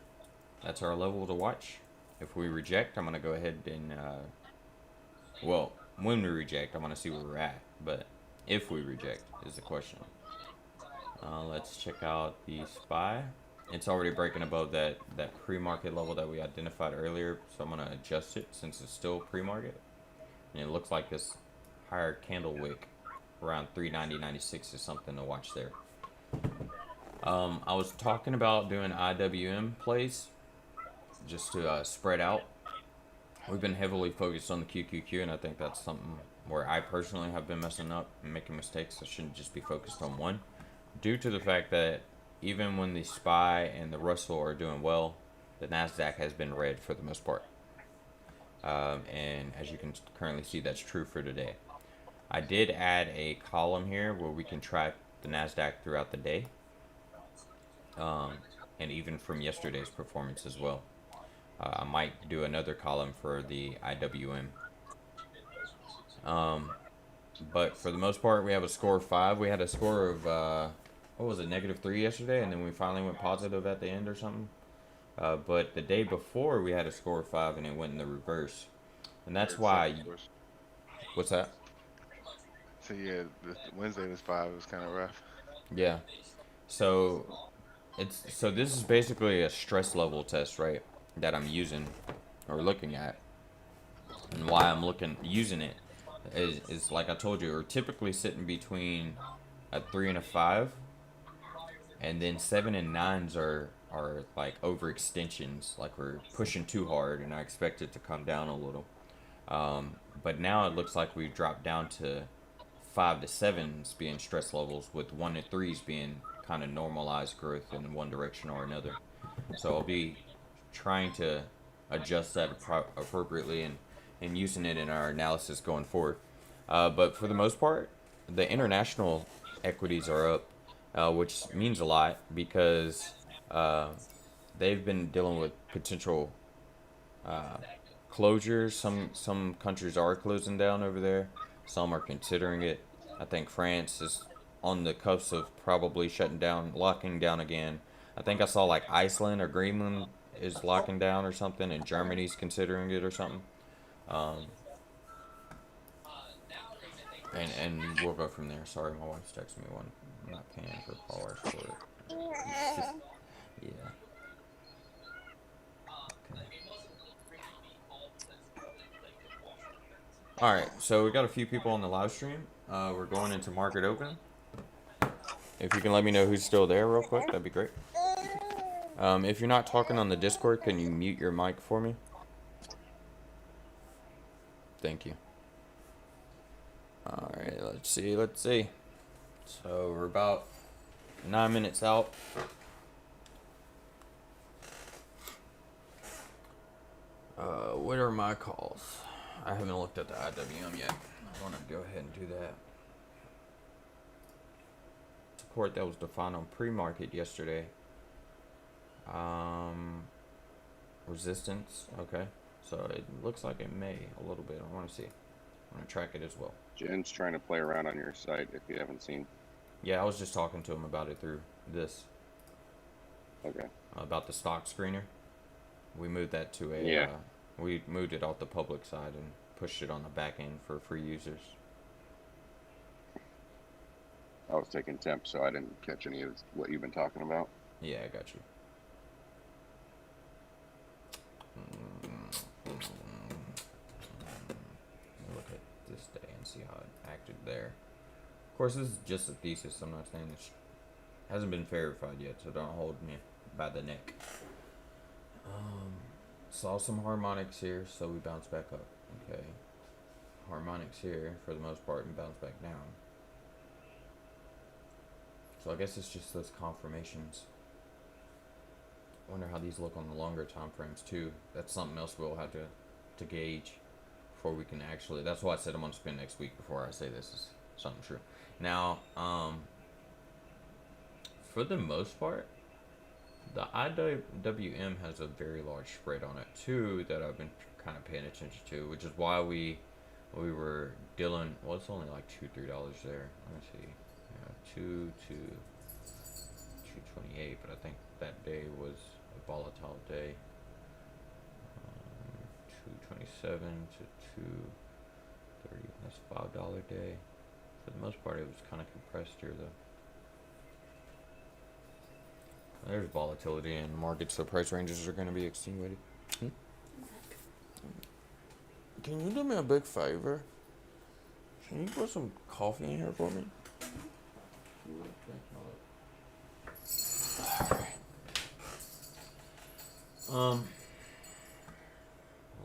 that's our level to watch. If we reject, I'm going to go ahead and well, when we reject, I'm going to see where we're at, but if we reject is the question. Let's check out the SPY. It's already breaking above that pre-market level that we identified earlier, so I'm going to adjust it since it's still pre-market. And it looks like this higher candle wick around 390, 96 is something to watch there. I was talking about doing IWM plays just to spread out. We've been heavily focused on the QQQ, and I think that's something where I personally have been messing up and making mistakes. I shouldn't just be focused on one, due to the fact that even when the SPY and the Russell are doing well, the NASDAQ has been red for the most part. And as you can currently see, that's true for today. I did add a column here where we can track the NASDAQ throughout the day, and even from yesterday's performance as well. I might do another column for the IWM. But for the most part, we have a score of 5. We had a score of, what was it, -3 yesterday, and then we finally went positive at the end or something. But the day before, we had a score of 5, and it went in the reverse. And that's why... What's that? So yeah, Wednesday was 5. It was kind of rough. Yeah. So this is basically a stress level test, right? That I'm using or looking at, and why I'm using it is like I told you, we're typically sitting between a 3 and a 5, and then 7 and 9s are like overextensions, like we're pushing too hard, and I expect it to come down a little. But now it looks like we've dropped down to 5 to 7s being stress levels, with 1 to 3s being kind of normalized growth in one direction or another. So I'll be trying to adjust that appropriately and using it in our analysis going forward. But for the most part, the international equities are up, which means a lot because they've been dealing with potential closures. Some countries are closing down over there. Some are considering it. I think France is on the cusp of probably shutting down, locking down again. I think I saw like Iceland or Greenland is locking down or something, and Germany's considering it or something. And we'll go from there. Sorry, my wife's texting me one. I'm not paying for callers for it. Yeah. Okay. Alright, so we got a few people on the live stream. We're going into market open. If you can let me know who's still there real quick, that'd be great. If you're not talking on the Discord, can you mute your mic for me? Thank you. Alright, let's see. So we're about 9 minutes out. What are my calls? I haven't looked at the IWM yet. I want to go ahead and do that. Support that was defined on pre-market yesterday. Resistance, okay. So it looks like it may a little bit. I want to see. I want to track it as well. Jen's trying to play around on your site if you haven't seen. Yeah, I was just talking to him about it through this. Okay. About the stock screener. We moved that to a... Yeah. We moved it off the public side and pushed it on the back end for free users. I was taking temp, so I didn't catch any of what you've been talking about. Yeah, I got you. Look at this day and see how it acted there. Of course, this is just a thesis. I'm not saying this hasn't been verified yet, so don't hold me by the neck. Saw some harmonics here, so we bounced back up. Okay. Harmonics here, for the most part, and bounce back down. So I guess it's just those confirmations. I wonder how these look on the longer time frames too. That's something else we'll have to gauge before we can actually. That's why I said I'm gonna spend next week before I say this is something true. Now, for the most part, the IWM has a very large spread on it too that I've been kind of paying attention to, which is why we were dealing. Well, it's only like $2-3 there. Let me see. Yeah, 228, but I think that day was a volatile day. 227 to 230. That's $5 day. For the most part, it was kind of compressed here though. There's volatility in the market, so price ranges are going to be extenuated. Can you do me a big favor? Can you put some coffee in here for me?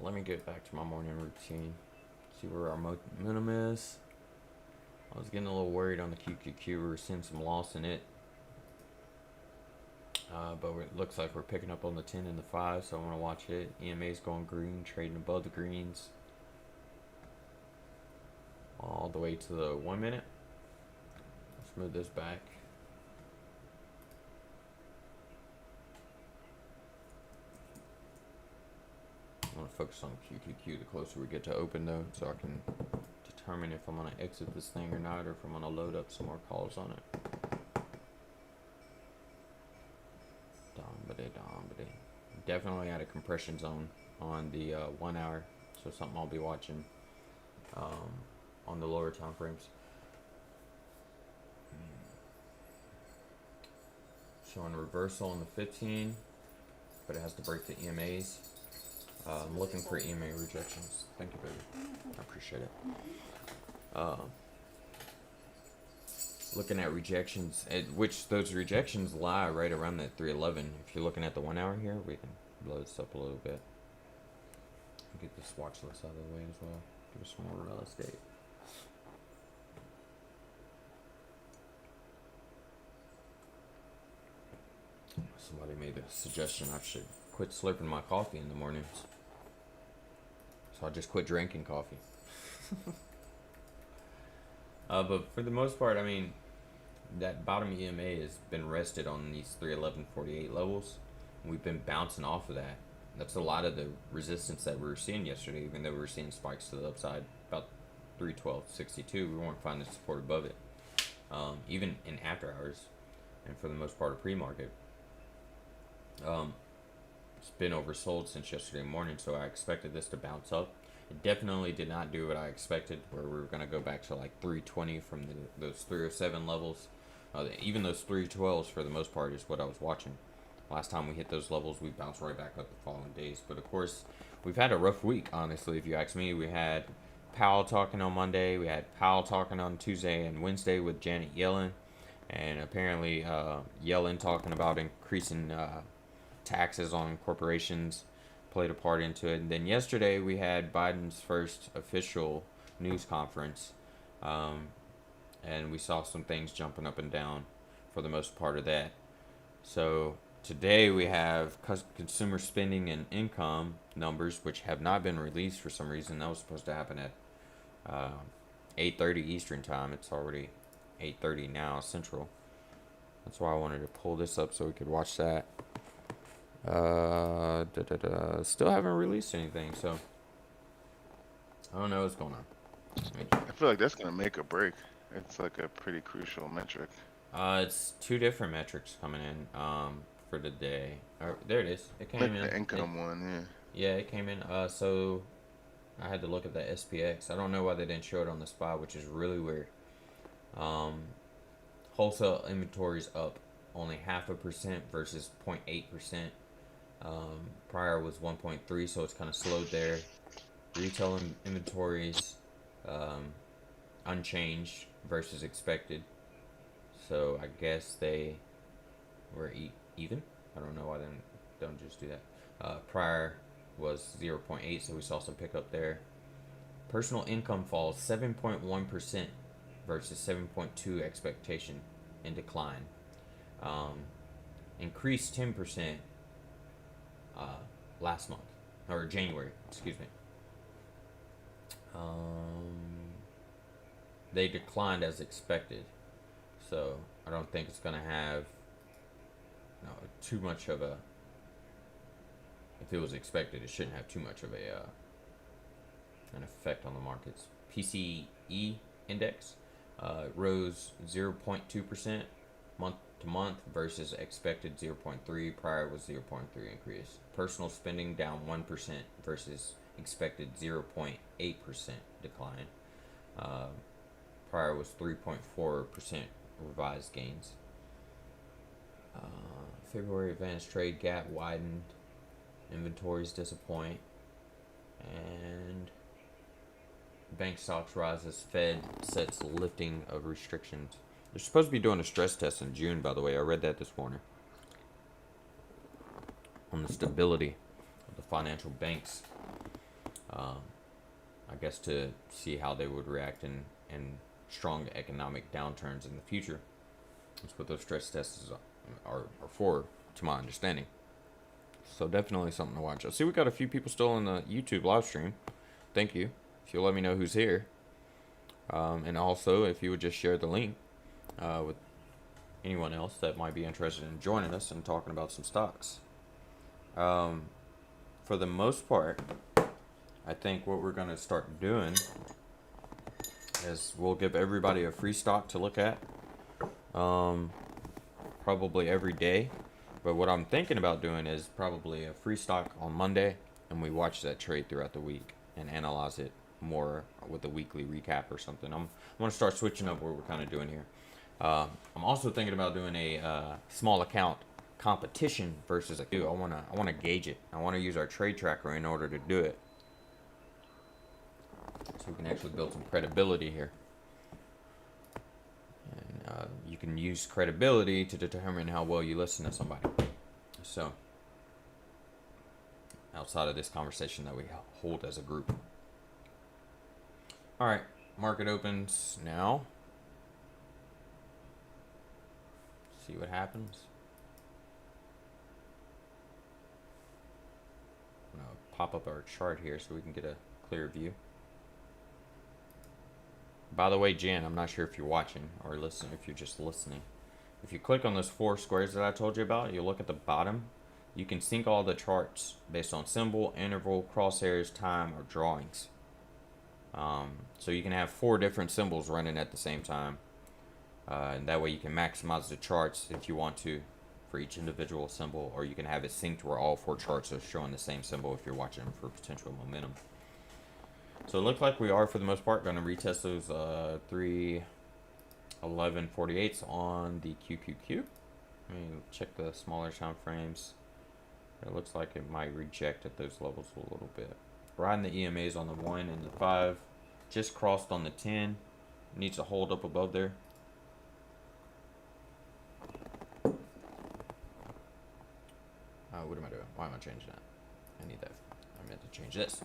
Let me get back to my morning routine. See where our momentum is. I was getting a little worried on the QQQ. We were seeing some loss in it. But it looks like we're picking up on the 10 and the 5, so I want to watch it. EMA's going green, trading above the greens. All the way to the 1 minute. Let's move this back. I want to focus on QQQ the closer we get to open though, so I can determine if I'm going to exit this thing or not, or if I'm going to load up some more calls on it. Definitely at a compression zone on the 1 hour, so something I'll be watching on the lower time frames. Showing reversal on the 15, but it has to break the EMAs. I'm looking for EMA rejections. Thank you, baby. I appreciate it. Looking at rejections, which those rejections lie right around that 311. If you're looking at the 1 hour here, we can blow this up a little bit. Get this watch list out of the way as well. Give us some more real estate. Somebody made a suggestion I should quit slurping my coffee in the mornings. So I just quit drinking coffee. But for the most part, I mean, that bottom EMA has been rested on these 311.48 levels. We've been bouncing off of that. That's a lot of the resistance that we were seeing yesterday, even though we were seeing spikes to the upside. About 312.62, we weren't finding support above it. Even in after hours, and for the most part of pre-market. It's been oversold since yesterday morning, so I expected this to bounce up. It definitely did not do what I expected, where we were going to go back to like 320 from those 307 levels. Even those 312s for the most part is what I was watching. Last time we hit those levels, we bounced right back up the following days. But of course, we've had a rough week, honestly, if you ask me. We had Powell talking on Monday. We had Powell talking on Tuesday and Wednesday with Janet Yellen. And apparently Yellen talking about increasing taxes on corporations played a part into it. And then yesterday we had Biden's first official news conference, and we saw some things jumping up and down for the most part of that. So today we have consumer spending and income numbers, which have not been released for some reason. That was supposed to happen at 8:30 Eastern time. It's already 8:30 now Central. That's why I wanted to pull this up so we could watch that. Still haven't released anything, so I don't know what's going on. I feel like that's gonna make or break. It's like a pretty crucial metric. It's two different metrics coming in for the day. There it is. It came Like in. the income one, Yeah, it came in. So I had to look at the SPX. I don't know why they didn't show it on the spot, which is really weird. Wholesale inventory's up only 0.5% versus 0.8%. Prior was 1.3, so it's kind of slowed there. Retail inventories unchanged versus expected, so I guess they were even. I don't know why they don't just do that. Prior was 0.8, so we saw some pickup there. Personal income falls 7.1% versus 7.2 expectation in decline. Increased 10% last month, or January, excuse me. They declined as expected, so I don't think it's going to have too much of a, if it was expected, it shouldn't have too much of a an effect on the markets. PCE index rose 0.2% month to month versus expected 0.3. Prior was 0.3 increase. Personal spending down 1% versus expected 0.8% decline. Prior was 3.4% revised gains. February advanced trade gap widened. Inventories disappoint. And bank stocks rise as Fed sets lifting of restrictions. They're supposed to be doing a stress test in June, by the way. I read that this morning. On the stability of the financial banks. I guess to see how they would react in strong economic downturns in the future. That's what those stress tests are for, to my understanding. So definitely something to watch. I see we got a few people still in the YouTube live stream. Thank you. If you'll let me know who's here. And also, if you would just share the link with anyone else that might be interested in joining us and talking about some stocks. For the most part, I think what we're going to start doing is we'll give everybody a free stock to look at. Probably every day. But what I'm thinking about doing is probably a free stock on Monday, and we watch that trade throughout the week and analyze it more with a weekly recap or something. I'm going to start switching up what we're kind of doing here. I'm also thinking about doing a small account competition versus I want to gauge it. I want to use our trade tracker in order to do it, so we can actually build some credibility here. And you can use credibility to determine how well you listen to somebody. So, outside of this conversation that we hold as a group. All right, market opens now. See what happens. I'm gonna pop up our chart here so we can get a clear view. By the way, Jen, I'm not sure if you're watching or listening, if you're just listening. If you click on those 4 squares that I told you about, you look at the bottom, you can sync all the charts based on symbol, interval, crosshairs, time, or drawings. So you can have 4 different symbols running at the same time. And that way you can maximize the charts if you want to for each individual symbol, or you can have it synced where all 4 charts are showing the same symbol if you're watching for potential momentum. So it looks like we are, for the most part, going to retest those 311.48s on the QQQ. Let me check the smaller time frames. It looks like it might reject at those levels a little bit. Riding the EMAs on the 1 and the 5. Just crossed on the 10. Needs to hold up above there. What am I doing? Why am I changing that? I need that. I meant to change this.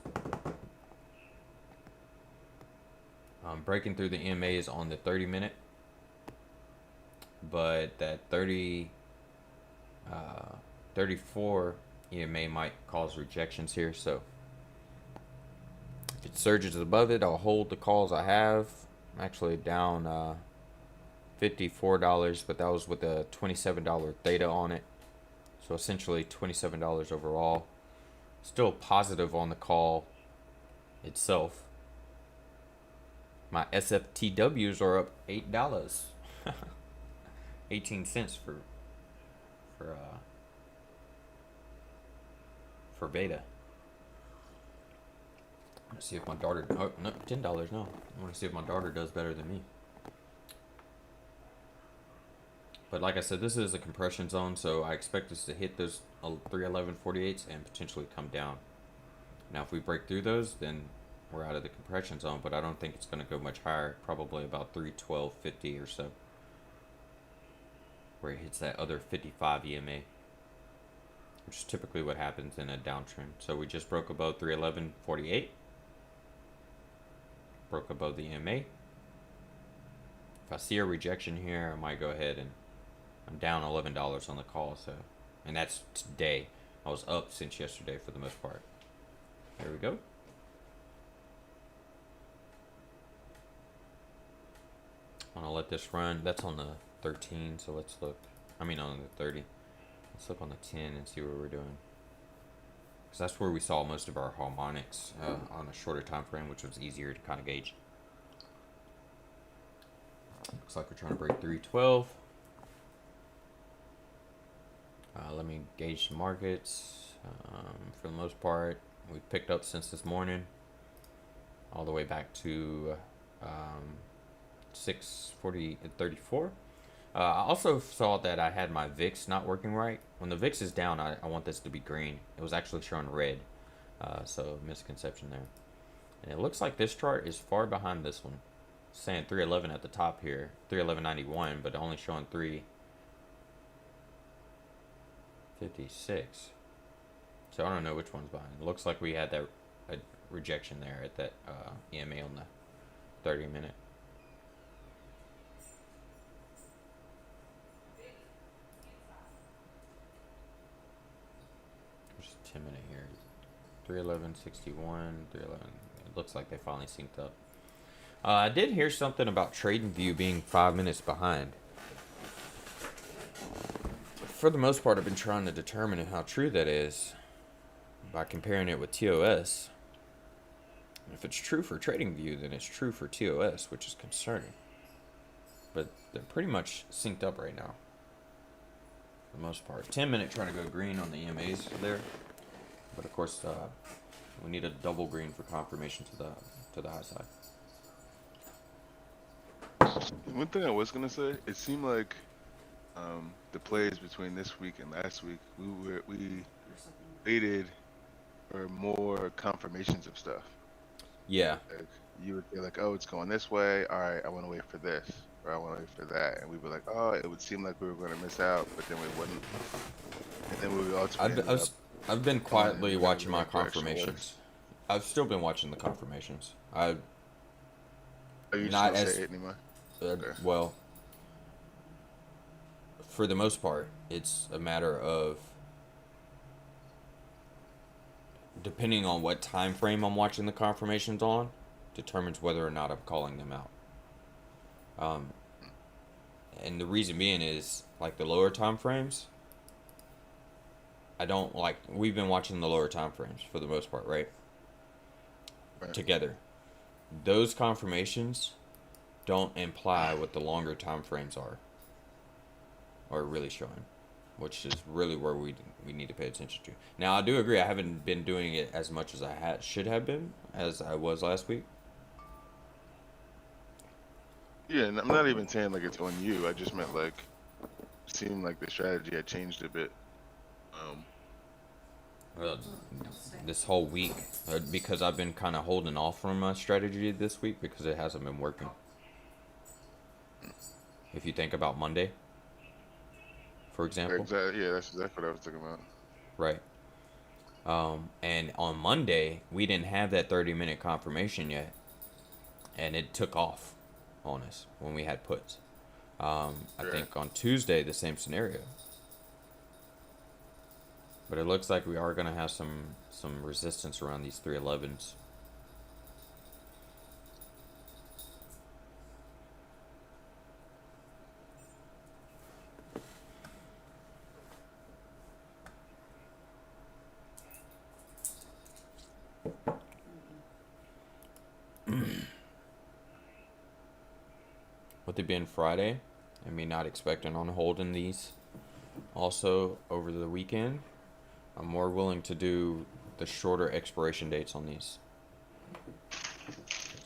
Breaking through the EMAs on the 30-minute, but that 34 EMA might cause rejections here. So if it surges above it, I'll hold the calls I have. I'm actually down $54, but that was with a $27 theta on it. So essentially $27 overall. Still positive on the call itself. My SFTWs are up $8. 18 cents for beta. I'm gonna see if my daughter, oh no, $10 no. I want to see if my daughter does better than me. But like I said, this is a compression zone, so I expect us to hit those 311.48s and potentially come down. Now if we break through those, then we're out of the compression zone, but I don't think it's going to go much higher, probably about 312.50 or so, where it hits that other 55 EMA, which is typically what happens in a downtrend. So we just broke above 311.48, broke above the EMA. If I see a rejection here, I might go ahead, and I'm down $11 on the call, so, and that's today. I was up since yesterday for the most part. There we go. I'm gonna let this run. That's on the 13, so let's look. I mean on the 30. Let's look on the 10 and see what we're doing. Because that's where we saw most of our harmonics on a shorter time frame, which was easier to kind of gauge. Looks like we're trying to break 312. Let me gauge the markets. For the most part, we've picked up since this morning, all the way back to 640.34. I also saw that I had my VIX not working right. When the VIX is down, I want this to be green. It was actually showing red, so misconception there. And it looks like this chart is far behind this one. It's saying 311 at the top here, 311.91, but only showing 356. So I don't know which one's behind. It looks like we had that a rejection there at that EMA on the 30 minute. There's a 10 minute here. 311.61, 311. It looks like they finally synced up. I did hear something about TradingView being 5 minutes behind. For the most part, I've been trying to determine how true that is by comparing it with TOS. If it's true for TradingView, then it's true for TOS, which is concerning. But they're pretty much synced up right now, for the most part. 10 minute trying to go green on the EMAs there, but of course we need a double green for confirmation to the high side. One thing I was gonna say, it seemed like the plays between this week and last week, we waited for more confirmations of stuff. Yeah. Like, you would be like, oh, it's going this way. All right, I want to wait for this, or I want to wait for that, and we'd be like, oh, it would seem like we were going to miss out, but then we wouldn't. And then we would ultimately. I've been quietly watching my right direction confirmations. I've still been watching the confirmations. Are you not still as say it anymore? well. For the most part, it's a matter of depending on what time frame I'm watching the confirmations on, determines whether or not I'm calling them out. And the reason being is like the lower time frames. I don't like. We've been watching the lower time frames for the most part, right? Together, those confirmations don't imply what the longer time frames are really showing, which is really where we need to pay attention to. Now, I do agree. I haven't been doing it as much as I should have been as I was last week. Yeah, and I'm not even saying like it's on you. I just meant like, it seemed like the strategy had changed a bit. This whole week, because I've been kind of holding off from my strategy this week because it hasn't been working. If you think about Monday, for example. Exactly. Yeah, that's exactly what I was thinking about. Right. And on Monday, we didn't have that 30-minute confirmation yet, and it took off on us when we had puts. I think on Tuesday, the same scenario. But it looks like we are going to have some resistance around these 311s. With it being Friday, and me not expecting on holding these also over the weekend, I'm more willing to do the shorter expiration dates on these.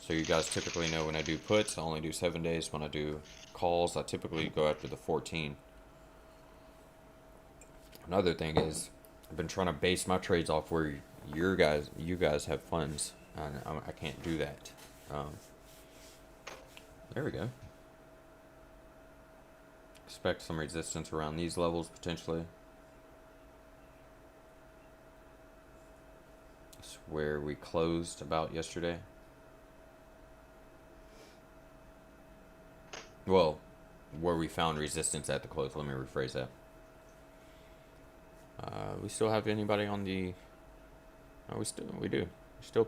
So you guys typically know when I do puts, I only do 7 days. When I do calls, I typically go after the 14. Another thing is, I've been trying to base my trades off where you guys have funds, and I can't do that. There we go. Expect some resistance around these levels potentially. That's where we closed about yesterday. Well, where we found resistance at the close. Let me rephrase that. We still have anybody on the? Oh, we do. We still.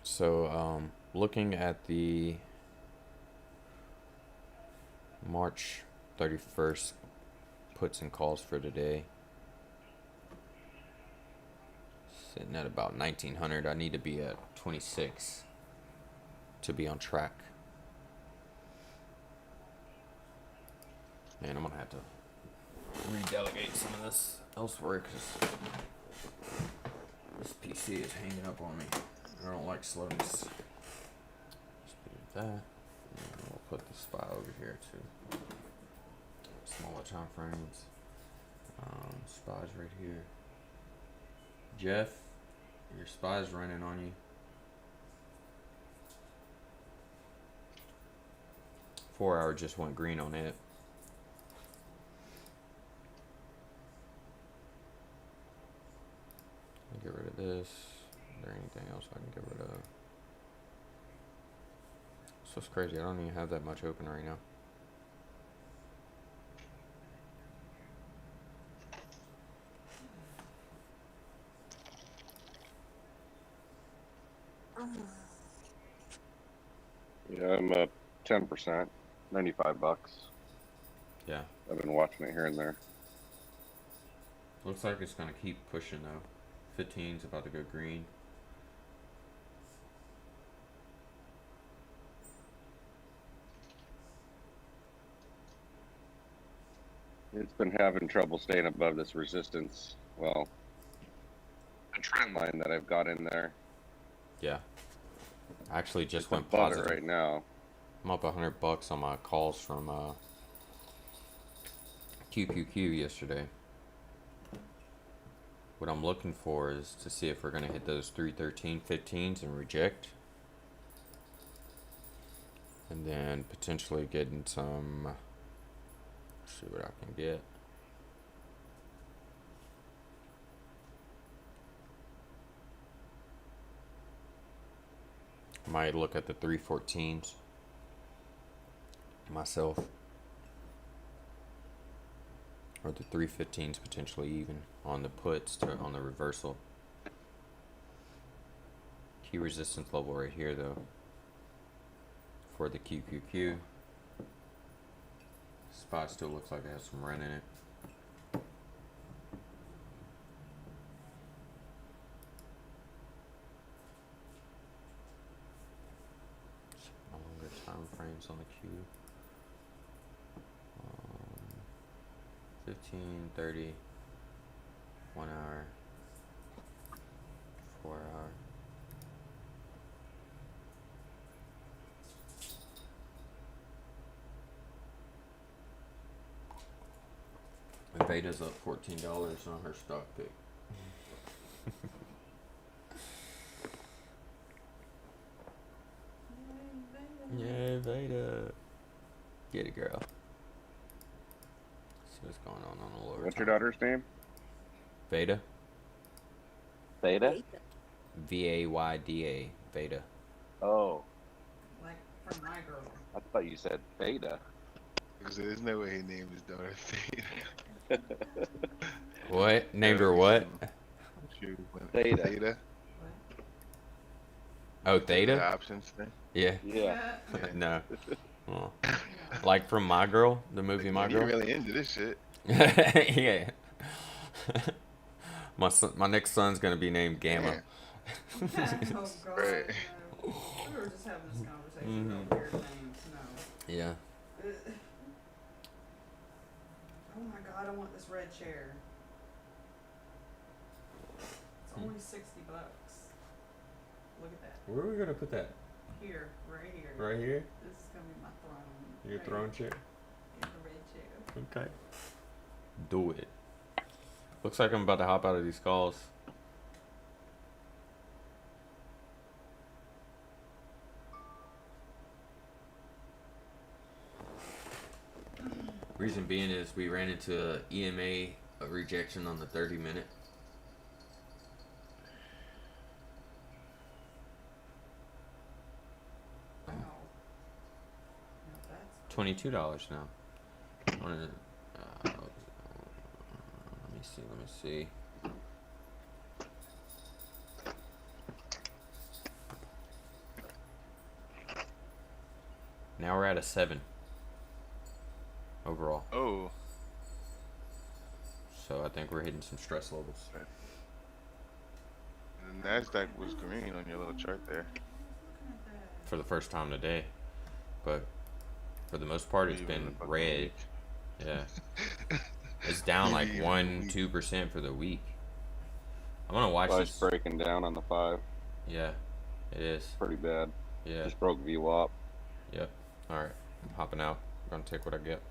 So, looking at the March 31st puts and calls for today, sitting at about 1900. I need to be at 26 to be on track. Man, I'm gonna have to redelegate some of this elsewhere because this PC is hanging up on me. I don't like slowness. Just do that. And we'll put the SPY over here too. Smaller time frames. SPY's right here. Jeff, your spy's running on you. 4 hour just went green on it. Get rid of this. Is there anything else I can get rid of? So it's crazy. I don't even have that much open right now. Yeah, I'm up 10%, $95. Yeah. I've been watching it here and there. Looks like it's gonna keep pushing though. 15's about to go green. It's been having trouble staying above this resistance. Well, a trend line that I've got in there. Yeah. Actually just It's went above it positive. right now. I'm up $100 on my calls from QQQ yesterday. What I'm looking for is to see if we're gonna hit those 313 15s and reject. And then potentially getting some, let's see what I can get. Might look at the 314s myself. Or the 315s potentially even on the puts to on the reversal. Key resistance level right here though. For the QQQ. Spot still looks like it has some run in it. Longer time frames on the Q. 15, 30, 1 hour, 4 hour. The beta's up $14 on her stock pick. Yay, beta. Get it, girl. See what's going on the lower What's your time. daughter's name? Beta. Beta? Vayda. Beta. Oh, Like from my girl. I thought you said beta. Because there's no way he named his daughter Theta. What? Named her what? Theta. Theta. Oh, The Theta? options thing. Yeah. Yeah. No. Oh. Like from My Girl, the movie My You're Girl. really into this shit. Yeah. My next son's gonna be named Gamma. Oh God. Right. No. We were just having this conversation about weird names. No. Yeah. Oh my God! I want this red chair. It's only $60. Look at that. Where are we gonna put that? Here, right here. Right here? This is gonna be my throne. Your Right throne chair? in the red chair. Okay. Do it. Looks like I'm about to hop out of these calls. Reason being is we ran into a EMA rejection on the 30-minute. Wow. Now that's $22 now. Let me see. Now we're at a 7 overall. Oh. So I think we're hitting some stress levels. And the NASDAQ was green on your little chart there. looking at that. For the first time today. But for the most part, it's Maybe even been the fucking red. week. Yeah. It's down like Maybe even 1-2% for the week. I'm gonna watch Price this. breaking down on the 5. Yeah, it is. Pretty bad. Yeah. Just broke VWAP. Yep. All right. I'm hopping out. I'm gonna take what I get.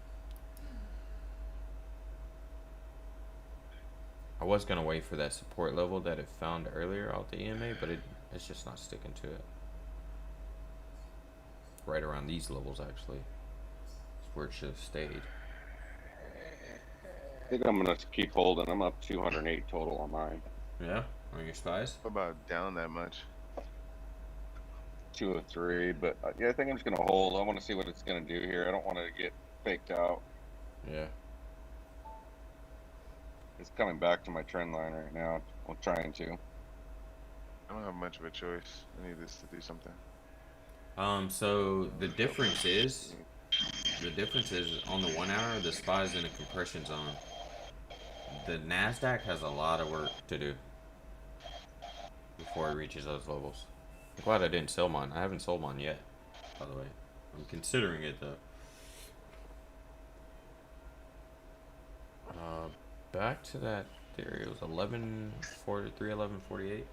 I was gonna wait for that support level that it found earlier off the EMA, but it's just not sticking to it. Right around these levels, actually. It's where it should have stayed. I think I'm gonna keep holding. I'm up 208 total on mine. Yeah, on your spies. What about down that much? 203, but yeah, I think I'm just gonna hold. I want to see what it's gonna do here. I don't want to get faked out. Yeah. It's coming back to my trend line right now. I'm trying to. I don't have much of a choice. I need this to do something. So the difference is on the 1 hour, the SPY's in a compression zone. The NASDAQ has a lot of work to do before it reaches those levels. I'm glad I didn't sell mine. I haven't sold mine yet, by the way. I'm considering it though. Back to that theory. It was 1143, 1148.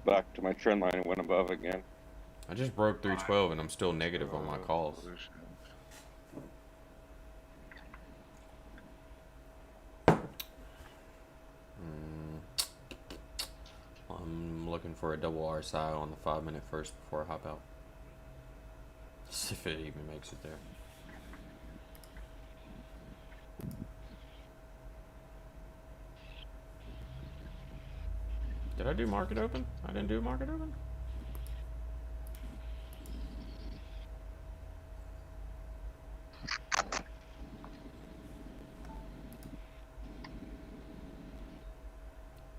Back to my trend line and went above again. I just broke 312 and I'm still negative on my calls. I'm looking for a double RSI on the 5 minute first before I hop out. See if it even makes it there. Did I do market open? I didn't do market open?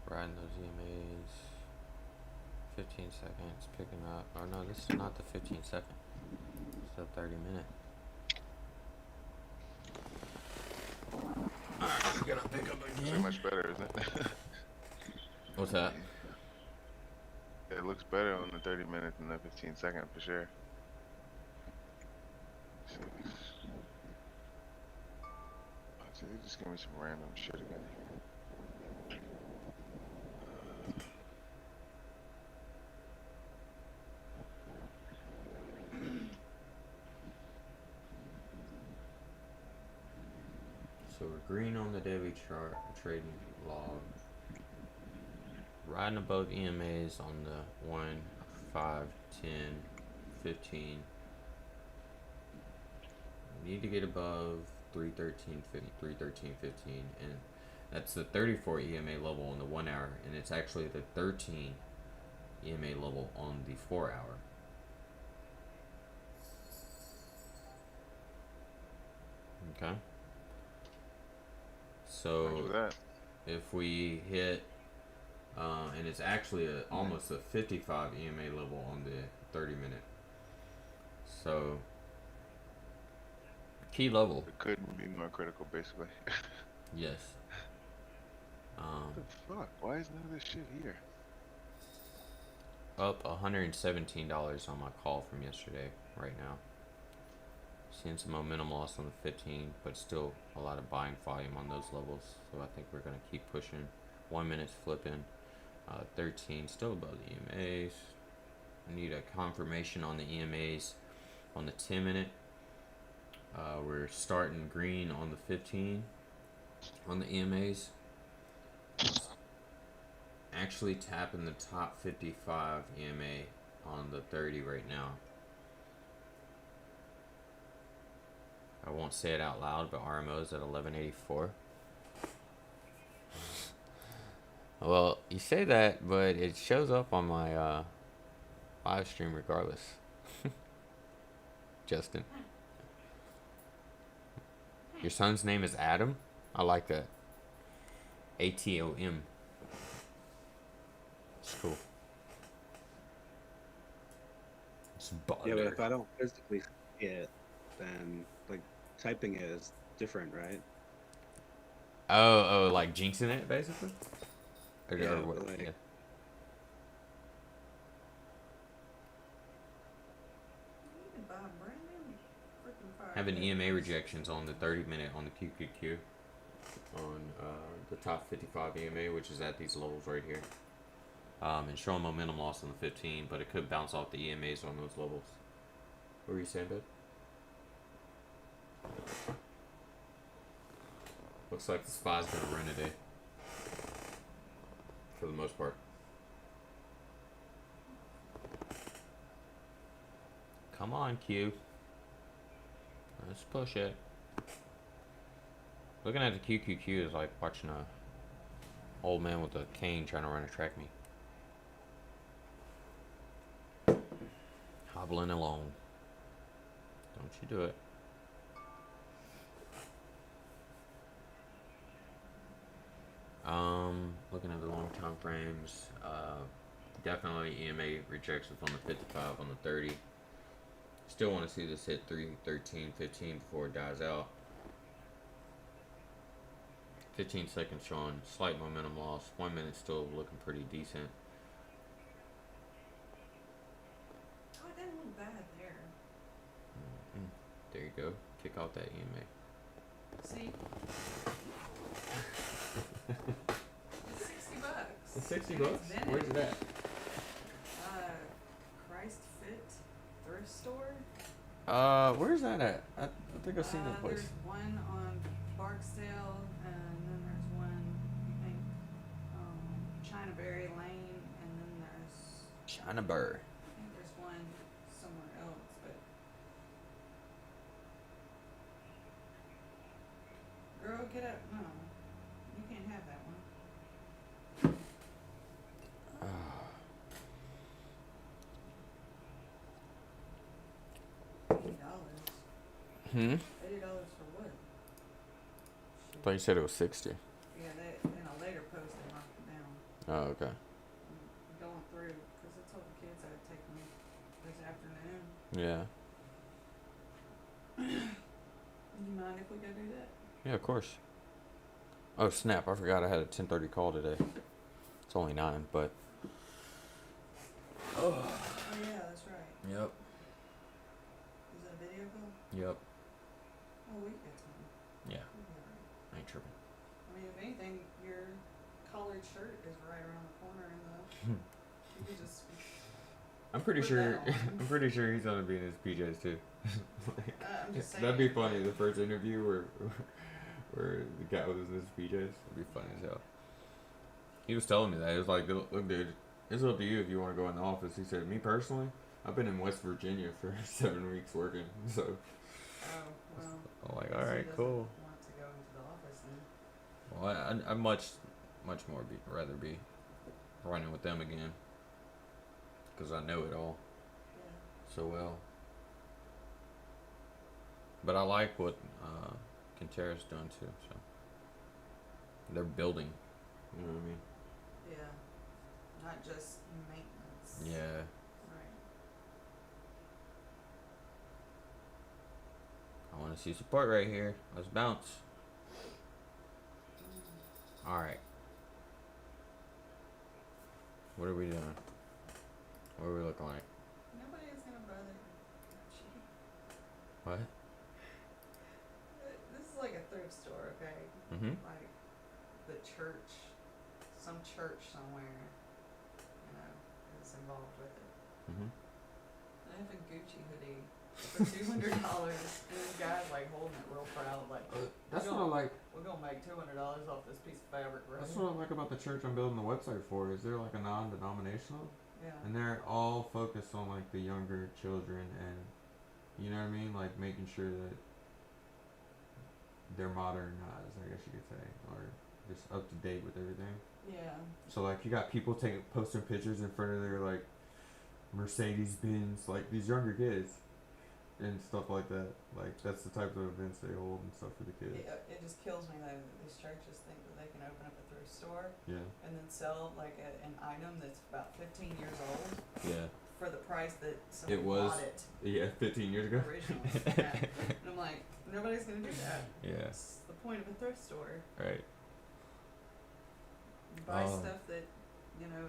Riding those EMAs. 15 seconds, picking up. Oh no, this is not the 15 second. It's the 30 minute. Alright, we're gonna pick up again. So much better, isn't it? What's that? It looks better on the 30 minutes than the 15 second for sure. So they just give me some random shit again. So we're green on the daily chart, trading log. Riding above EMAs on the 1, 5, 10, 15. We need to get above 313, 313.15, and that's the 34 EMA level on the 1 hour, and it's actually the 13 EMA level on the 4 hour. Okay. So if we hit, and it's actually almost a 55 EMA level on the 30 minute. So key level. It couldn't be more critical, basically. Yes. What the fuck? Why is none of this shit here? Up $117 on my call from yesterday right now. Seeing some momentum loss on the 15, but still a lot of buying volume on those levels. So I think we're going to keep pushing. 1 minute's flipping. 13 still above the EMAs. I need a confirmation on the EMAs on the 10 minute. We're starting green on the 15 on the EMAs. Actually tapping the top 55 EMA on the 30 right now. I won't say it out loud, but RMO's at 1184. Well, you say that, but it shows up on my live stream regardless. Justin. Your son's name is Adam? I like that. ATOM. It's cool. It's Yeah, but if I don't physically see it, then like typing it is different, right? Oh, like jinxing it basically? Yeah, Or what? but like, Yeah. Having EMA rejections on the 30 minute on the QQQ on the top 55 EMA, which is at these levels right here. and showing momentum loss on the 15, but it could bounce off the EMAs on those levels. What were you saying, babe? Looks like the SPY's gonna run today. For the most part. Come on, Q. Let's push it. Looking at the QQQ is like watching a old man with a cane trying to run a track meet. Hobbling along. Don't you do it. Looking at the long time frames, definitely EMA rejection on the 55 on the 30. Still want to see this hit 313, 15 before it dies out. 15 seconds showing slight momentum loss. 1 minute still looking pretty decent. Oh, it didn't look bad there. There you go. Kick out that EMA. See? It's $60. It's 60 And bucks? it's vintage. Where's it at? Christ Fit thrift store. Where's that at? I think I've seen that place. There's one on Barksdale, and then there's one, I think, Chinaberry Lane, and then there's, China Burr. I think there's one somewhere else, but. Girl, get up. No. You can't have that one. $80. $80 for what? I thought you said it was 60. Yeah, they, in a later post they knocked it down. Oh, okay. I'm going through, because I told the kids I would take them this afternoon. Yeah. You mind if we go do that? Yeah, of course. Oh, snap. I forgot I had a 10:30 call today. It's only 9, but. Oh yeah, that's right. Yep. Is that a video call? Yep. Oh, we got time. Yeah. We'll be alright. I ain't tripping. I mean, if anything, your collared shirt is right around the corner in the. You could just. I'm pretty Put sure. that on. I'm pretty sure he's gonna be in his PJs too. I'm just saying. That'd be funny. The first interview where the guy was in his PJs. It'd be funny as hell. He was telling me that. He was like, "Look, dude, it's up to you if you want to go in the office." He said, "Me personally, I've been in West Virginia for 7 weeks working, so." Oh well. I'm like, I guess all he right, doesn't cool. Want to go into the office then. Well, I much more rather be running with them again, because I know it all Yeah. so well. But I like what Quintera's doing too. So they're building. You know what I mean? Yeah. Not just maintenance. Yeah. Right. I want to see support right here. Let's bounce. All right. What are we doing? What are we looking like? Nobody is gonna bother. Gee. What? This is like a thrift store, okay? Mm-hmm. Like the church, some church somewhere, is involved with it. Mm-hmm. I have a Gucci hoodie for $200, and this guy's like holding it real proud, like That's we're what I gonna, like. we're gonna make $200 off this piece of fabric, right? That's what I like about the church I'm building the website for. Is they're like a non-denominational, Yeah. and they're all focused on like the younger children, and you know what I mean, like making sure that they're modernized, I guess you could say, or just up to date with everything. Yeah. So like you got people posting pictures in front of their like Mercedes Benz, like these younger kids, and stuff like that. Like that's the type of events they hold and stuff for the kids. It just kills me though that these churches think that they can open up a thrift store Yeah. and then sell like an item that's about 15 years old Yeah. for the price that somebody was bought it Yeah. 15 years ago. originally. Yeah. And I'm like, nobody's gonna do that. Yeah. That's the point of a thrift store. Right. You buy Oh. stuff that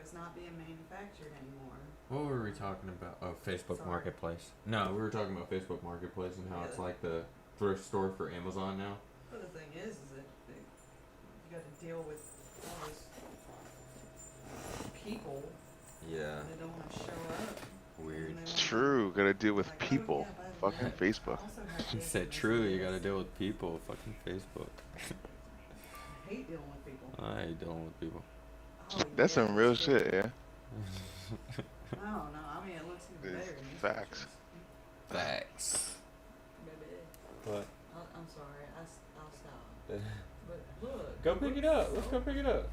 is not being manufactured anymore. What were we talking about? Oh, Facebook Sorry. Marketplace. No, we were talking about Facebook Marketplace and how it's Yeah. like the thrift store for Amazon now. But the thing is that you got to deal with all those people Yeah. They don't want to show up. Weird. And they It's wanna, true. Gotta deal with like, oh, people. yeah, by the Fucking way, Facebook. I also have He this said and this true, and you this." gotta deal with people. Fucking Facebook. I hate dealing with people. I hate dealing with people. Oh, That's yeah, some real it's shit, yeah. I don't know. I mean, it looks even It's better in these facts. pictures. Facts. Baby. What? I'm sorry. I'll stop. But look. Go pick it up. Let's go pick it up.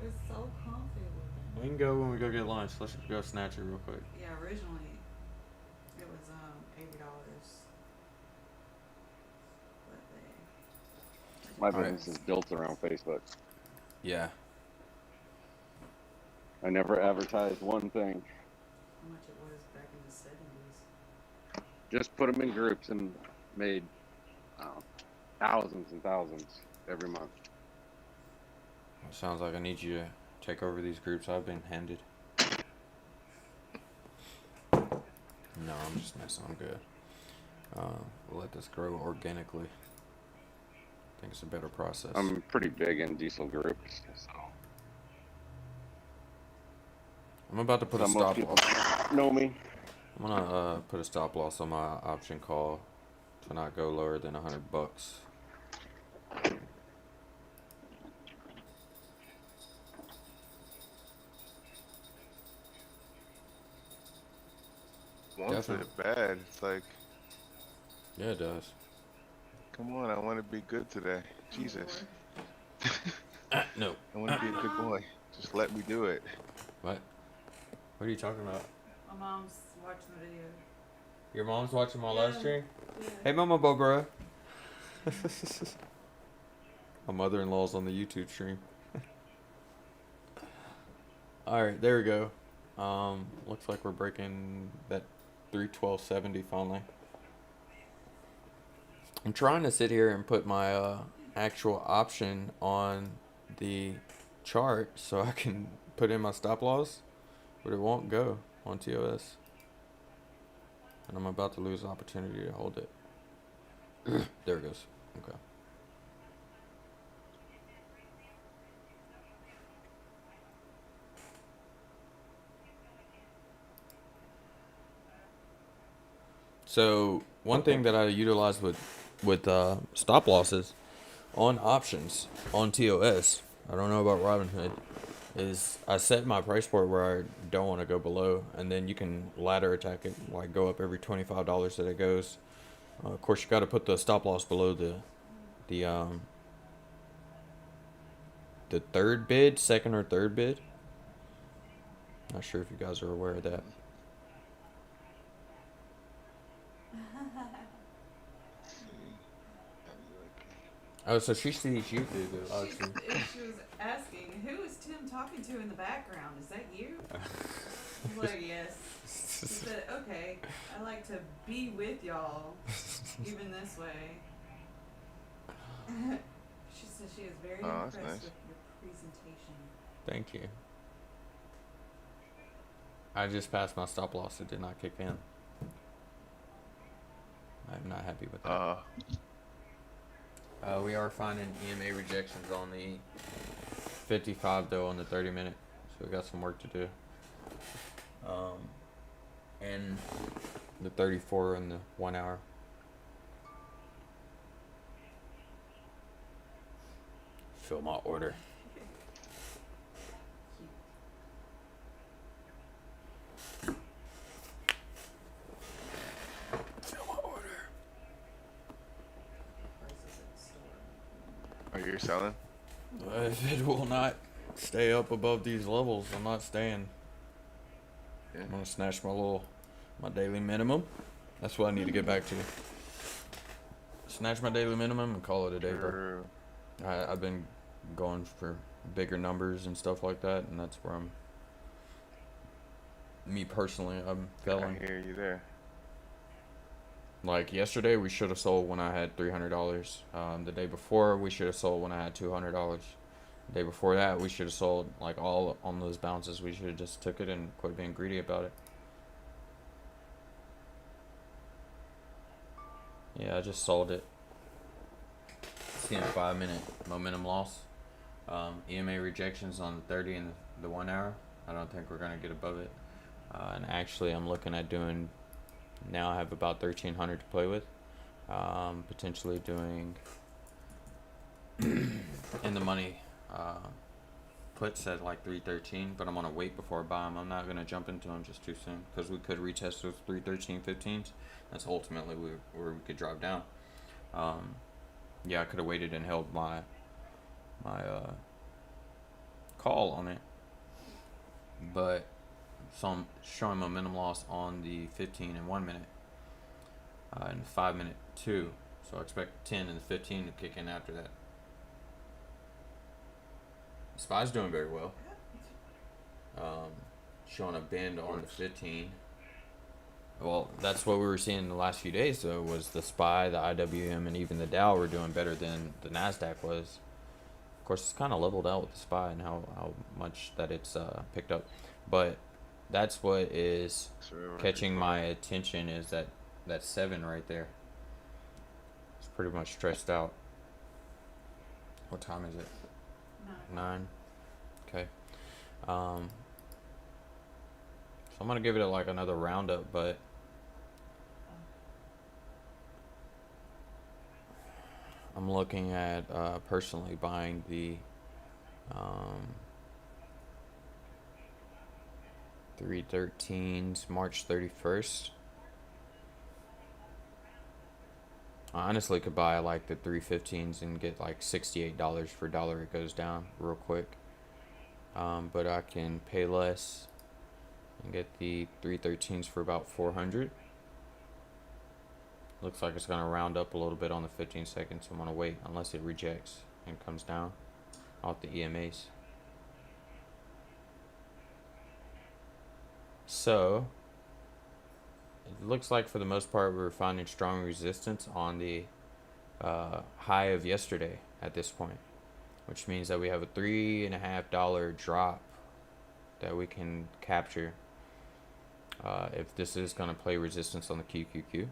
It's so comfy looking. We can go when we go get lunch. Let's go snatch it real quick. Yeah, originally it was $80. But they My Alright. business is built around Facebook. Yeah. I never advertised one thing. how much it was back in the 70s. Just put them in groups and made thousands and thousands every month. Sounds like I need you to take over these groups I've been handed. No, I'm just messing. I'm good. We'll let this grow organically. I think it's a better process. I'm pretty big in diesel groups, so I'm about to put a most stop people loss. know me. I'm gonna put a stop loss on my option call to not go lower than $100. Wants it bad. It's like, Yeah, it does. come on, I want to be good today. Jesus. No. I want to be a good boy. Just let me do it. What? What are you talking about? My mom's watching the video. Your mom's watching my live Yeah. stream? Yeah. Hey, Mama Bobra. My mother-in-law's on the YouTube stream. Alright, there we go. Looks like we're breaking that 312.70 finally. I'm trying to sit here and put my actual option on the chart so I can put in my stop loss, but it won't go on TOS. And I'm about to lose the opportunity to hold it. There it goes. Okay. So one thing that I utilize with stop losses on options on TOS, I don't know about Robinhood, is I set my price point where I don't want to go below, and then you can ladder attack it, like go up every $25 that it goes. Of course, you got to put the stop loss below the third bid, second or third bid. Not sure if you guys are aware of that. Oh, so she sees you through the option. She was asking, who is Tim talking to in the background? Is that you? I was like, yes. She said, okay, I like to be with y'all, even this way. She said she is very Oh, that's impressed nice. with your presentation. Thank you. I just passed my stop loss. It did not kick in. I'm not happy with that. We are finding EMA rejections on the 55 though on the 30 minute, so we got some work to do. And the 34 in the 1 hour. Fill my order. Fill my order. Prices at the store. Are you selling? If it will not stay up above these levels, I'm not staying. Yeah. I'm gonna snatch my daily minimum. That's what I need to get back to. Snatch my daily minimum and call it a day, bro. True. I've been going for bigger numbers and stuff like that, and that's where me personally, I'm I failing. hear you there. Like yesterday, we should have sold when I had $300. The day before, we should have sold when I had $200. The day before that, we should have sold like all on those bounces. We should have just took it and quit being greedy about it. Yeah, I just sold it. Seeing 5 minute momentum loss. EMA rejections on the 30 and the 1 hour. I don't think we're gonna get above it. And actually, I'm looking at doing. Now I have about 1,300 to play with. Potentially doing in the money puts at like 313, but I'm gonna wait before I buy them. I'm not gonna jump into them just too soon because we could retest those 313 15s. That's ultimately where we could drop down. Yeah, I could have waited and held my call on it, but so I'm showing momentum loss on the 15 and 1 minute, and 5 minute 2. So I expect 10 and the 15 to kick in after that. SPY's doing very well. Showing a bend on the 15. Well, that's what we were seeing in the last few days, though, was the SPY, the IWM, and even the Dow were doing better than the NASDAQ was. Of course, it's kind of leveled out with the SPY and how much that it's picked up. But that's what is catching my attention is that 7 right there. It's pretty much stretched out. What time is it? 9. Okay. So I'm gonna give it like another roundup, but I'm looking at personally buying the 313s March 31st. I honestly could buy like the 315s and get like $68 for dollar it goes down real quick. But I can pay less and get the 313s for about 400. Looks like it's gonna round up a little bit on the 15 seconds. So I'm gonna wait unless it rejects and comes down off the EMAs. So it looks like for the most part we're finding strong resistance on the high of yesterday at this point, which means that we have a $3.50 drop that we can capture if this is going to play resistance on the QQQ.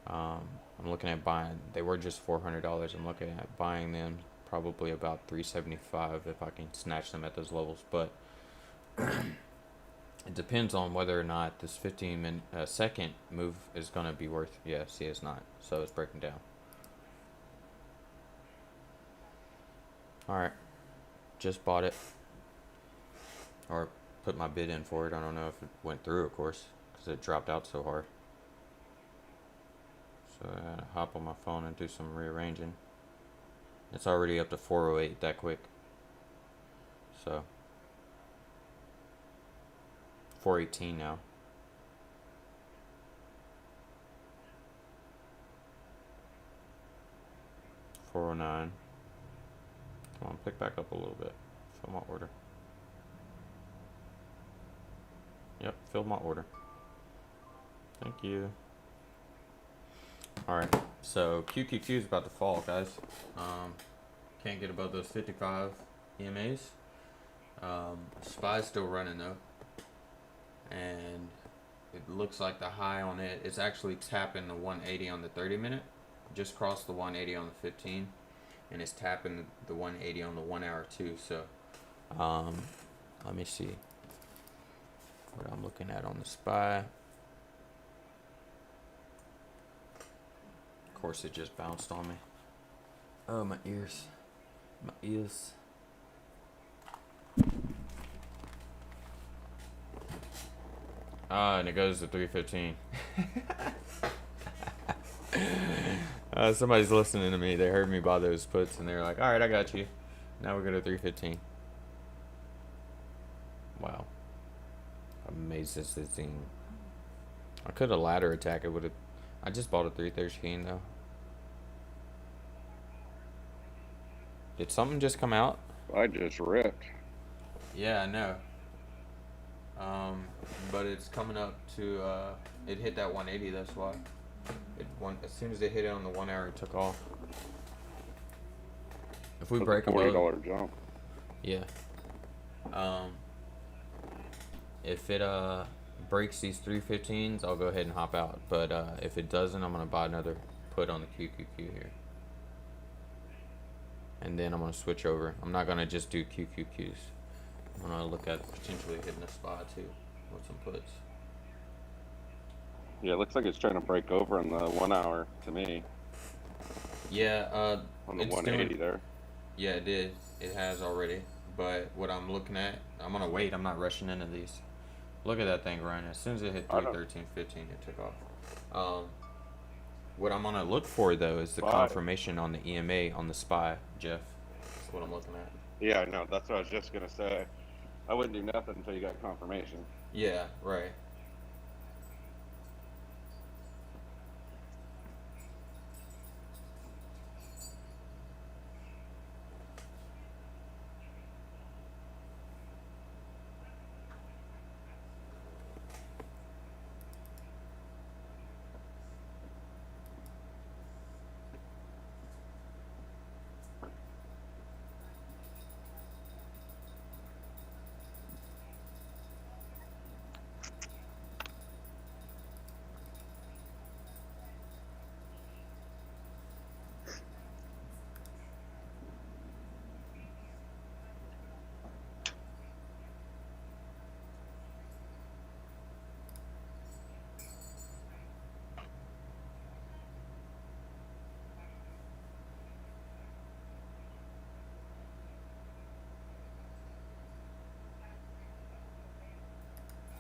I'm looking at buying. They were just $400. I'm looking at buying them probably about $375 if I can snatch them at those levels, but it depends on whether or not this 15 second move is going to be worth. Yeah, see, it's not, so it's breaking down. Alright, just bought it, or put my bid in for it. I don't know if it went through, of course, because it dropped out so hard. So I gotta hop on my phone and do some rearranging. It's already up to 408 that quick. So 418 now. 409. Come on, pick back up a little bit. Fill my order. Yep, filled my order. Thank you. Alright, so QQQ is about to fall, guys. Can't get above those 55 EMAs. SPY's still running though. And it looks like the high on it is actually tapping the 180 on the 30 minute. Just crossed the 180 on the 15. And it's tapping the 180 on the 1 hour too. So let me see what I'm looking at on the SPY. Of course, it just bounced on me. Oh, my ears. My ears. And it goes to 315. Somebody's listening to me. They heard me buy those puts and they're like, alright, I got you. Now we're going to 315. Wow. Amazing. I could have ladder attack. It would have. I just bought a 313 though. Did something just come out? I just ripped. Yeah, I know. But it's coming up to it hit that 180. That's why. As soon as it hit it on the 1 hour, it took off. If we break above $40 jump. Yeah. If it breaks these 315s, I'll go ahead and hop out. But if it doesn't, I'm gonna buy another put on the QQQ here. And then I'm gonna switch over. I'm not gonna just do QQQs. I'm gonna look at potentially hitting a SPY too with some puts. Yeah, it looks like it's trying to break over on the 1 hour to me. Yeah, On the it's 180 doing. there. Yeah, it did. It has already. But what I'm looking at, I'm gonna wait. I'm not rushing into these. Look at that thing, Ryan. As soon as it hit I don't 313.15, it took off. What I'm gonna look for though is the buy. confirmation on the EMA on the SPY, Jeff. That's what I'm looking at. Yeah, I know. That's what I was just gonna say. I wouldn't do nothing until you got confirmation. Yeah, right.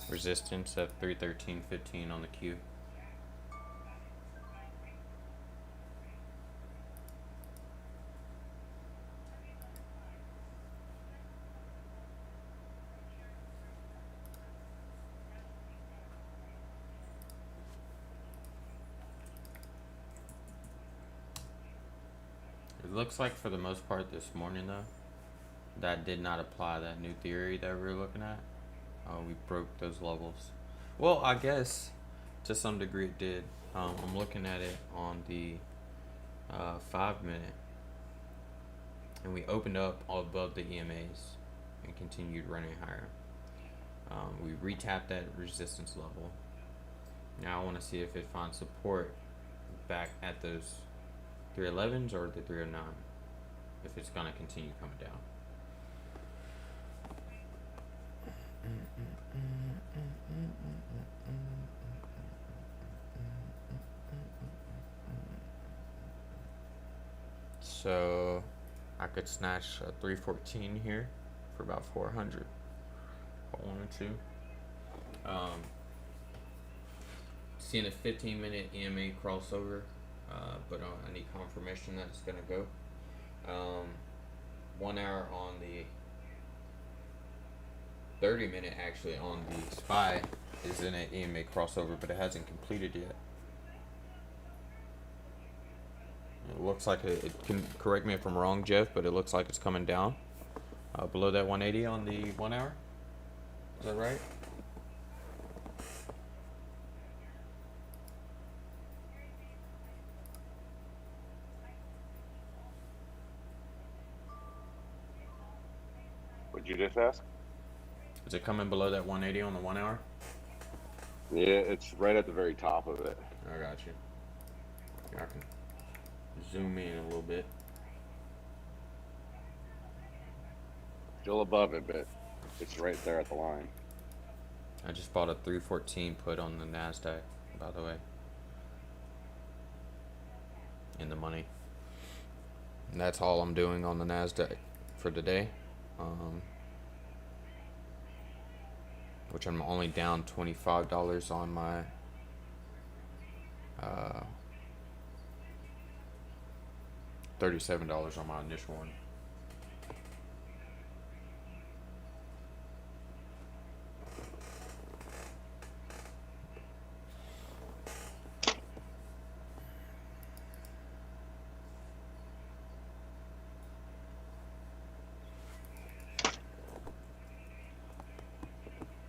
Resistance at 313.15 on the Q. It looks like for the most part this morning though, that did not apply that new theory that we were looking at. We broke those levels. Well, I guess to some degree it did. I'm looking at it on the 5 minute, and we opened up all above the EMAs and continued running higher. We retapped that resistance level. Now I want to see if it finds support back at those 311s or the 309, if it's going to continue coming down. So I could snatch a 314 here for about 400 if I wanted to. Seeing a 15-minute EMA crossover, but I need confirmation that it's gonna go. 1 hour on the 30-minute actually on the SPY is in an EMA crossover, but it hasn't completed yet. It looks like it can, correct me if I'm wrong, Jeff, but it looks like it's coming down below that 180 on the 1 hour. Is that right? What'd you just ask? Is it coming below that 180 on the 1 hour? Yeah, it's right at the very top of it. I got you. I can zoom in a little bit. Still above it, but it's right there at the line. I just bought a 314 put on the NASDAQ, by the way. In the money. And that's all I'm doing on the NASDAQ for today. Which I'm only down $25 on my $37 on my initial one.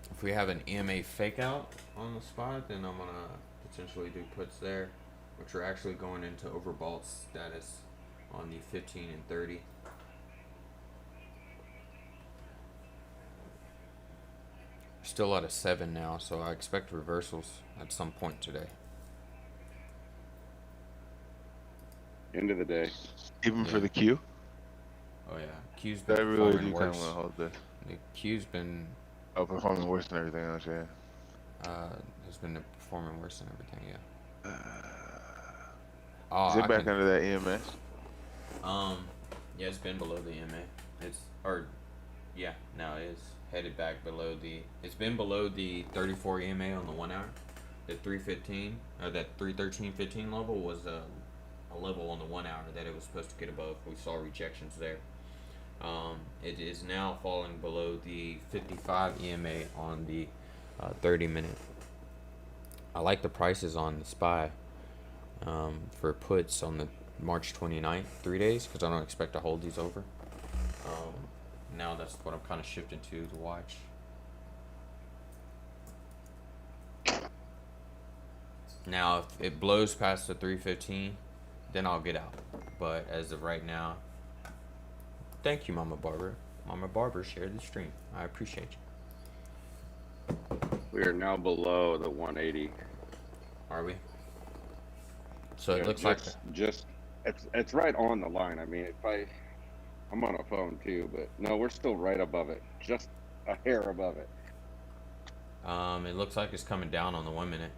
If we have an EMA fake out on the spot, then I'm gonna potentially do puts there, which are actually going into overbought status on the 15 and 30. Still at a 7 now, so I expect reversals at some point today. End of the day. Even for the Q? Oh yeah, Q's I been really performing do kind of worse. want to hold this. The Q's been performing worse than everything else. Yeah. has been performing worse than everything. Yeah. Is Oh, it I back can. under that EMS? Yeah, it's been below the EMA. It's or yeah, now it is headed back below the. It's been below the 34 EMA on the 1 hour. The 315 or that 313.15 level was a level on the 1 hour that it was supposed to get above. We saw rejections there. It is now falling below the 55 EMA on the 30 minute. I like the prices on the SPY for puts on the March 29th, 3 days, because I don't expect to hold these over. Now that's what I'm kind of shifting to watch. Now, if it blows past the 315, then I'll get out. But as of right now, thank you, Mama Barber. Mama Barber shared the stream. I appreciate you. We are now below the 180. Are we? So Yeah, it looks like it's right on the line. I mean, I'm on a phone too, but no, we're still right above it, just a hair above it. it looks like it's coming down on the 1 minute.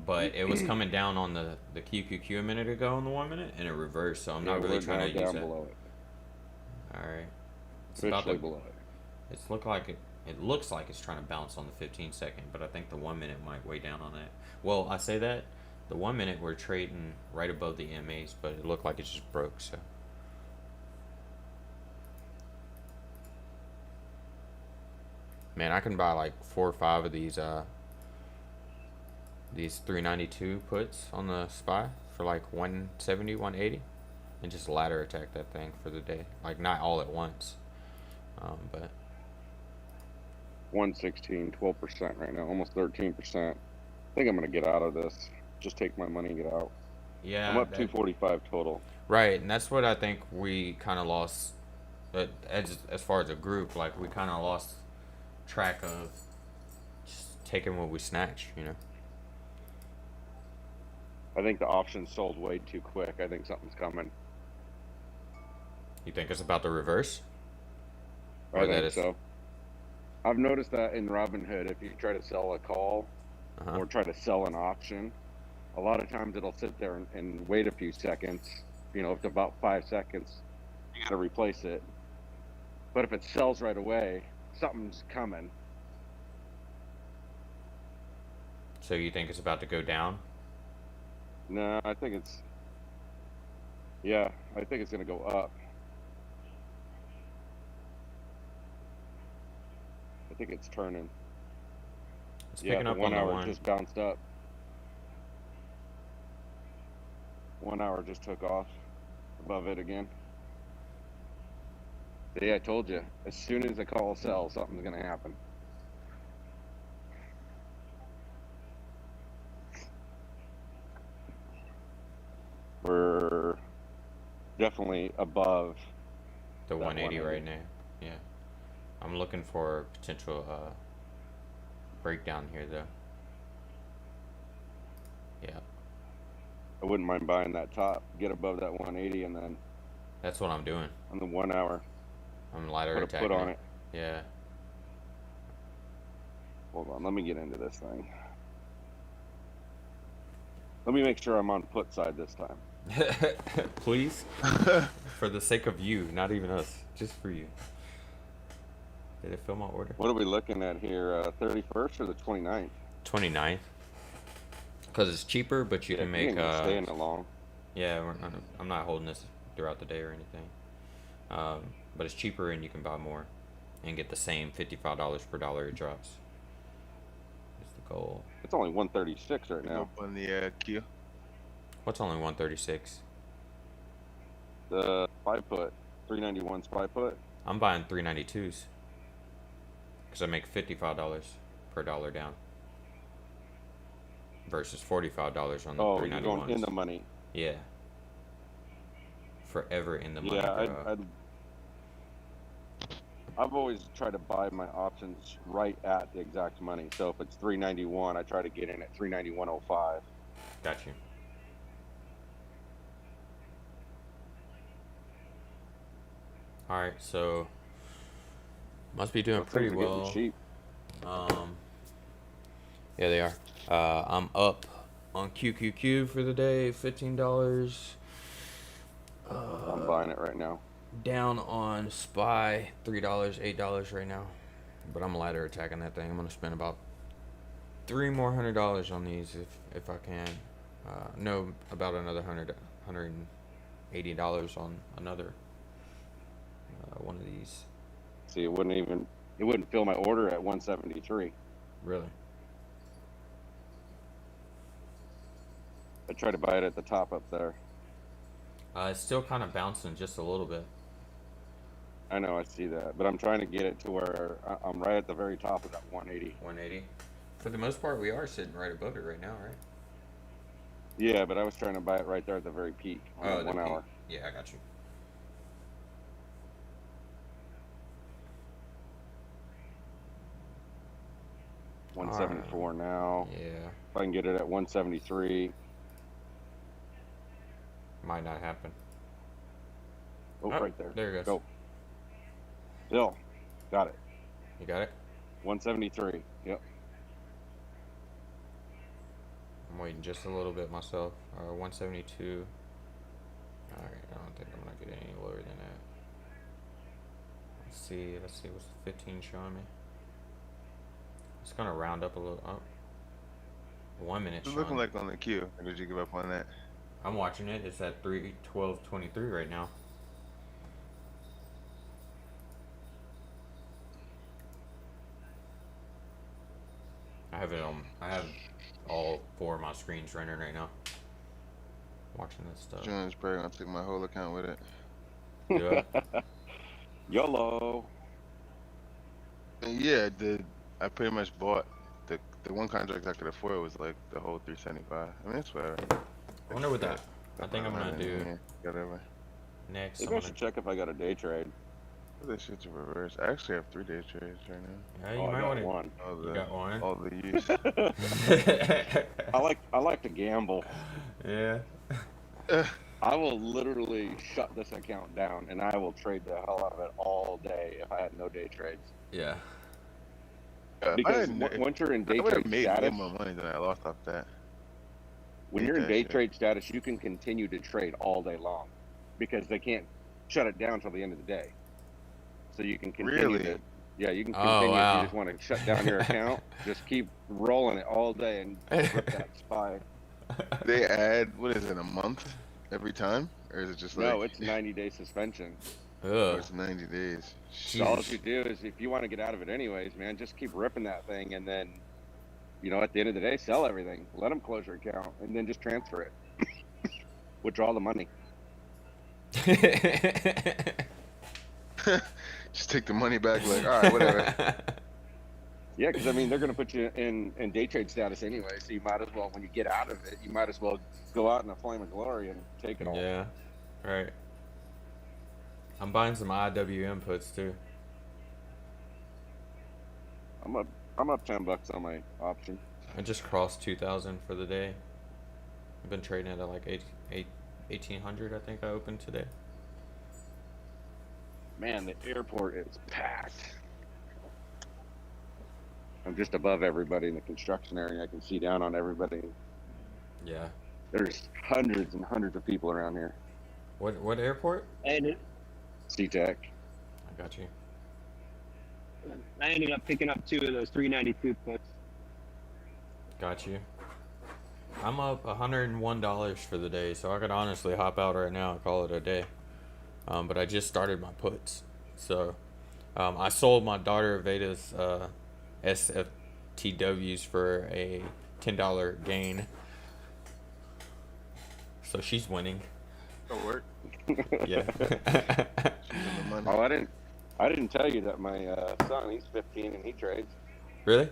But it was coming down on the QQQ a minute ago on the 1 minute, and it reversed. So I'm not really trying to use down that. below it. All right. It's Officially below it. It's look like it. It looks like it's trying to bounce on the 15 second, but I think the 1 minute might weigh down on that. Well, I say that the 1 minute we're trading right above the EMAs, but it looked like it just broke. So. Man, I can buy like 4 or 5 of these 392 puts on the SPY for like 170, 180, and just ladder attack that thing for the day. Like not all at once, but 116, 12% right now, almost 13%. I think I'm gonna get out of this. Just take my money and get out. yeah, I'm up 245 total. Right, and that's what I think we kind of lost. As far as a group, like we kind of lost track of just taking what we snatched, you know. I think the option sold way too quick. I think something's coming. You think it's about to reverse? I think so. I've noticed that in Robinhood, if you try to sell a call or try to sell an option, a lot of times it'll sit there and wait a few seconds, up to about 5 seconds. You got to replace it. But if it sells right away, something's coming. So you think it's about to go down? No, I think it's going to go up. I think it's turning. It's picking up the 1 on the hour one. just bounced up. 1 hour just took off above it again. See, I told you, as soon as the call sells, something's going to happen. We're definitely above the 180 right now. Yeah. I'm looking for potential breakdown here though. Yeah. I wouldn't mind buying that top, get above that 180, and then that's what I'm doing. On the 1 hour. I'm ladder attacking. Put on it. Yeah. Hold on, let me get into this thing. Let me make sure I'm on put side this time. Please. For the sake of you, not even us. Just for you. Did it fill my order? What are we looking at here? 31st or the 29th? 29th. Because it's cheaper, but you can make... staying along. Yeah, I'm not holding this throughout the day or anything. But it's cheaper and you can buy more. And get the same $55 per dollar it drops. That's the goal. It's only 136 right now. On the Q. What's only 136? The SPY put. 391 SPY put. I'm buying 392s. Because I make $55 per dollar down. Versus $45 on the 391s. You're going in the money. Yeah. Forever in the money. Yeah, I've always tried to buy my options right at the exact money. So if it's 391, I try to get in at 391.05. Got you. All right, so Must be doing Those pretty things are getting well. cheap. Yeah, they are. I'm up on QQQ for the day, $15. I'm buying it right now. Down on SPY, $3, $8 right now. But I'm ladder attacking that thing. I'm gonna spend about $300 more on these if I can. No, about another $180 on another one of these. See, it wouldn't fill my order at 173. Really? I tried to buy it at the top up there. It's still kind of bouncing just a little bit. I know, I see that, but I'm trying to get it to where I'm right at the very top of that 180. 180. For the most part, we are sitting right above it right now, right? Yeah, but I was trying to buy it right there at the very peak on the 1 hour. Yeah, I got you. $174 now. Yeah. If I can get it at 173. Might not happen. Oh, right there. There it goes. Go. Bill, got it. You got it? 173. Yep. I'm waiting just a little bit myself. 172. Alright, I don't think I'm gonna get any lower than that. Let's see what's the 15 showing me. It's gonna round up a little. Oh. 1 minute. It's looking like on the queue. Or did you give up on that? I'm watching it. It's at 3:12:23 right now. I have all 4 of my screens running right now. Watching this stuff. John's probably gonna take my whole account with it. Yeah. YOLO. Yeah, I pretty much bought the one contract I could afford was like the whole 375. I mean, it's whatever. I wonder what that. I think I'm gonna do whatever. next. Maybe I should check if I got a day trade. This shit's in reverse. I actually have 3 day trades right now. Yeah, you might want to. One. You got one. All the use. I like to gamble. Yeah. I will literally shut this account down and I will trade the hell out of it all day if I had no day trades. Yeah. Because once you're in day trade status, more money than I lost off that. When you're in day trade status, you can continue to trade all day long because they can't shut it down till the end of the day. So you can continue to, you can continue if you just want to shut down your account. Just keep rolling it all day and rip that SPY. They add, what is it, a month every time? Or is it just like... No, it's 90-day suspension. Oh, it's 90 days. So all you do is, if you want to get out of it anyways, man, just keep ripping that thing, and then, at the end of the day, sell everything. Let them close your account, and then just transfer it. Withdraw the money. Just take the money back, like, all right, whatever. Yeah, because, they're going to put you in day trade status anyway, so you might as well, when you get out of it, you might as well go out in a flame of glory and take it all. Yeah, right. I'm buying some IWM puts too. I'm up $10 on my option. I just crossed 2,000 for the day. I've been trading it at like 1,800. I think I opened today. Man, the airport is packed. I'm just above everybody in the construction area. I can see down on everybody. Yeah. There's hundreds and hundreds of people around here. What airport? SeaTac. I got you. I ended up picking up 2 of those 392 puts. Got you. I'm up $101 for the day, so I could honestly hop out right now and call it a day. But I just started my puts, so I sold my daughter Veda's SFTWs for a $10 gain. So she's winning. That'll work. Yeah. Oh, I didn't tell you that my son, he's 15 and he trades. Really?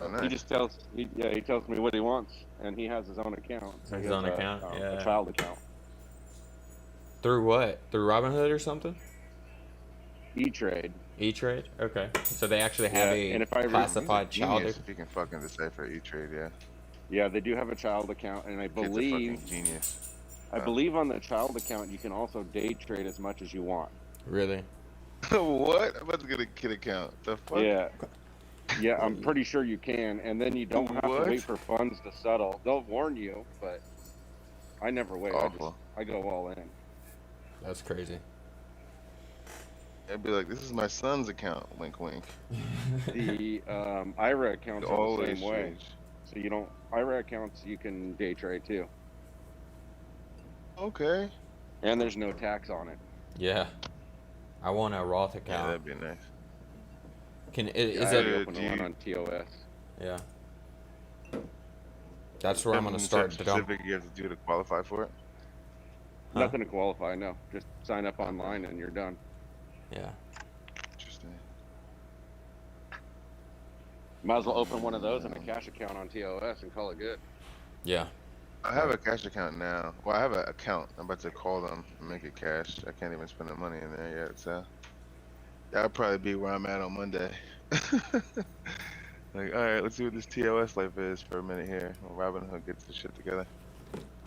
Oh, nice. He just tells me what he wants, and he has his own account. So His own account, a child account. Through what? Through Robinhood or something? E-Trade. E-Trade? Okay. So they actually have and if I classified child Genius if you can fucking decipher E-Trade, yeah. Yeah, they do have a child account, and I Kids are believe fucking genius. I believe on the child account you can also day trade as much as you want. Really? What? I'm about to get a kid account. The fuck? Yeah. Yeah, I'm pretty sure you can, and then you don't have to What? wait for funds to settle. They'll warn you, but I never wait. Awful. I go all in. That's crazy. I'd be like, this is my son's account. Wink, wink. The IRA accounts are the Always same way. change. So you don't IRA accounts you can day trade too, Okay. and there's no tax on it. Yeah. I want a Roth Yeah, account. that'd be nice. Is I that? already opened one on TOS. Yeah. That's where I'm gonna start. Specific you have to do to qualify for it. Huh? Nothing to qualify. No, just sign up online and you're done. Yeah. Interesting. Might as well open one of those and a cash account on TOS and call it good. Yeah. I have a cash account now. Well, I have an account. I'm about to call them and make it cash. I can't even spend the money in there yet, so that'll probably be where I'm at on Monday. Like, all right, let's see what this TOS life is for a minute here. While Robinhood gets the shit together.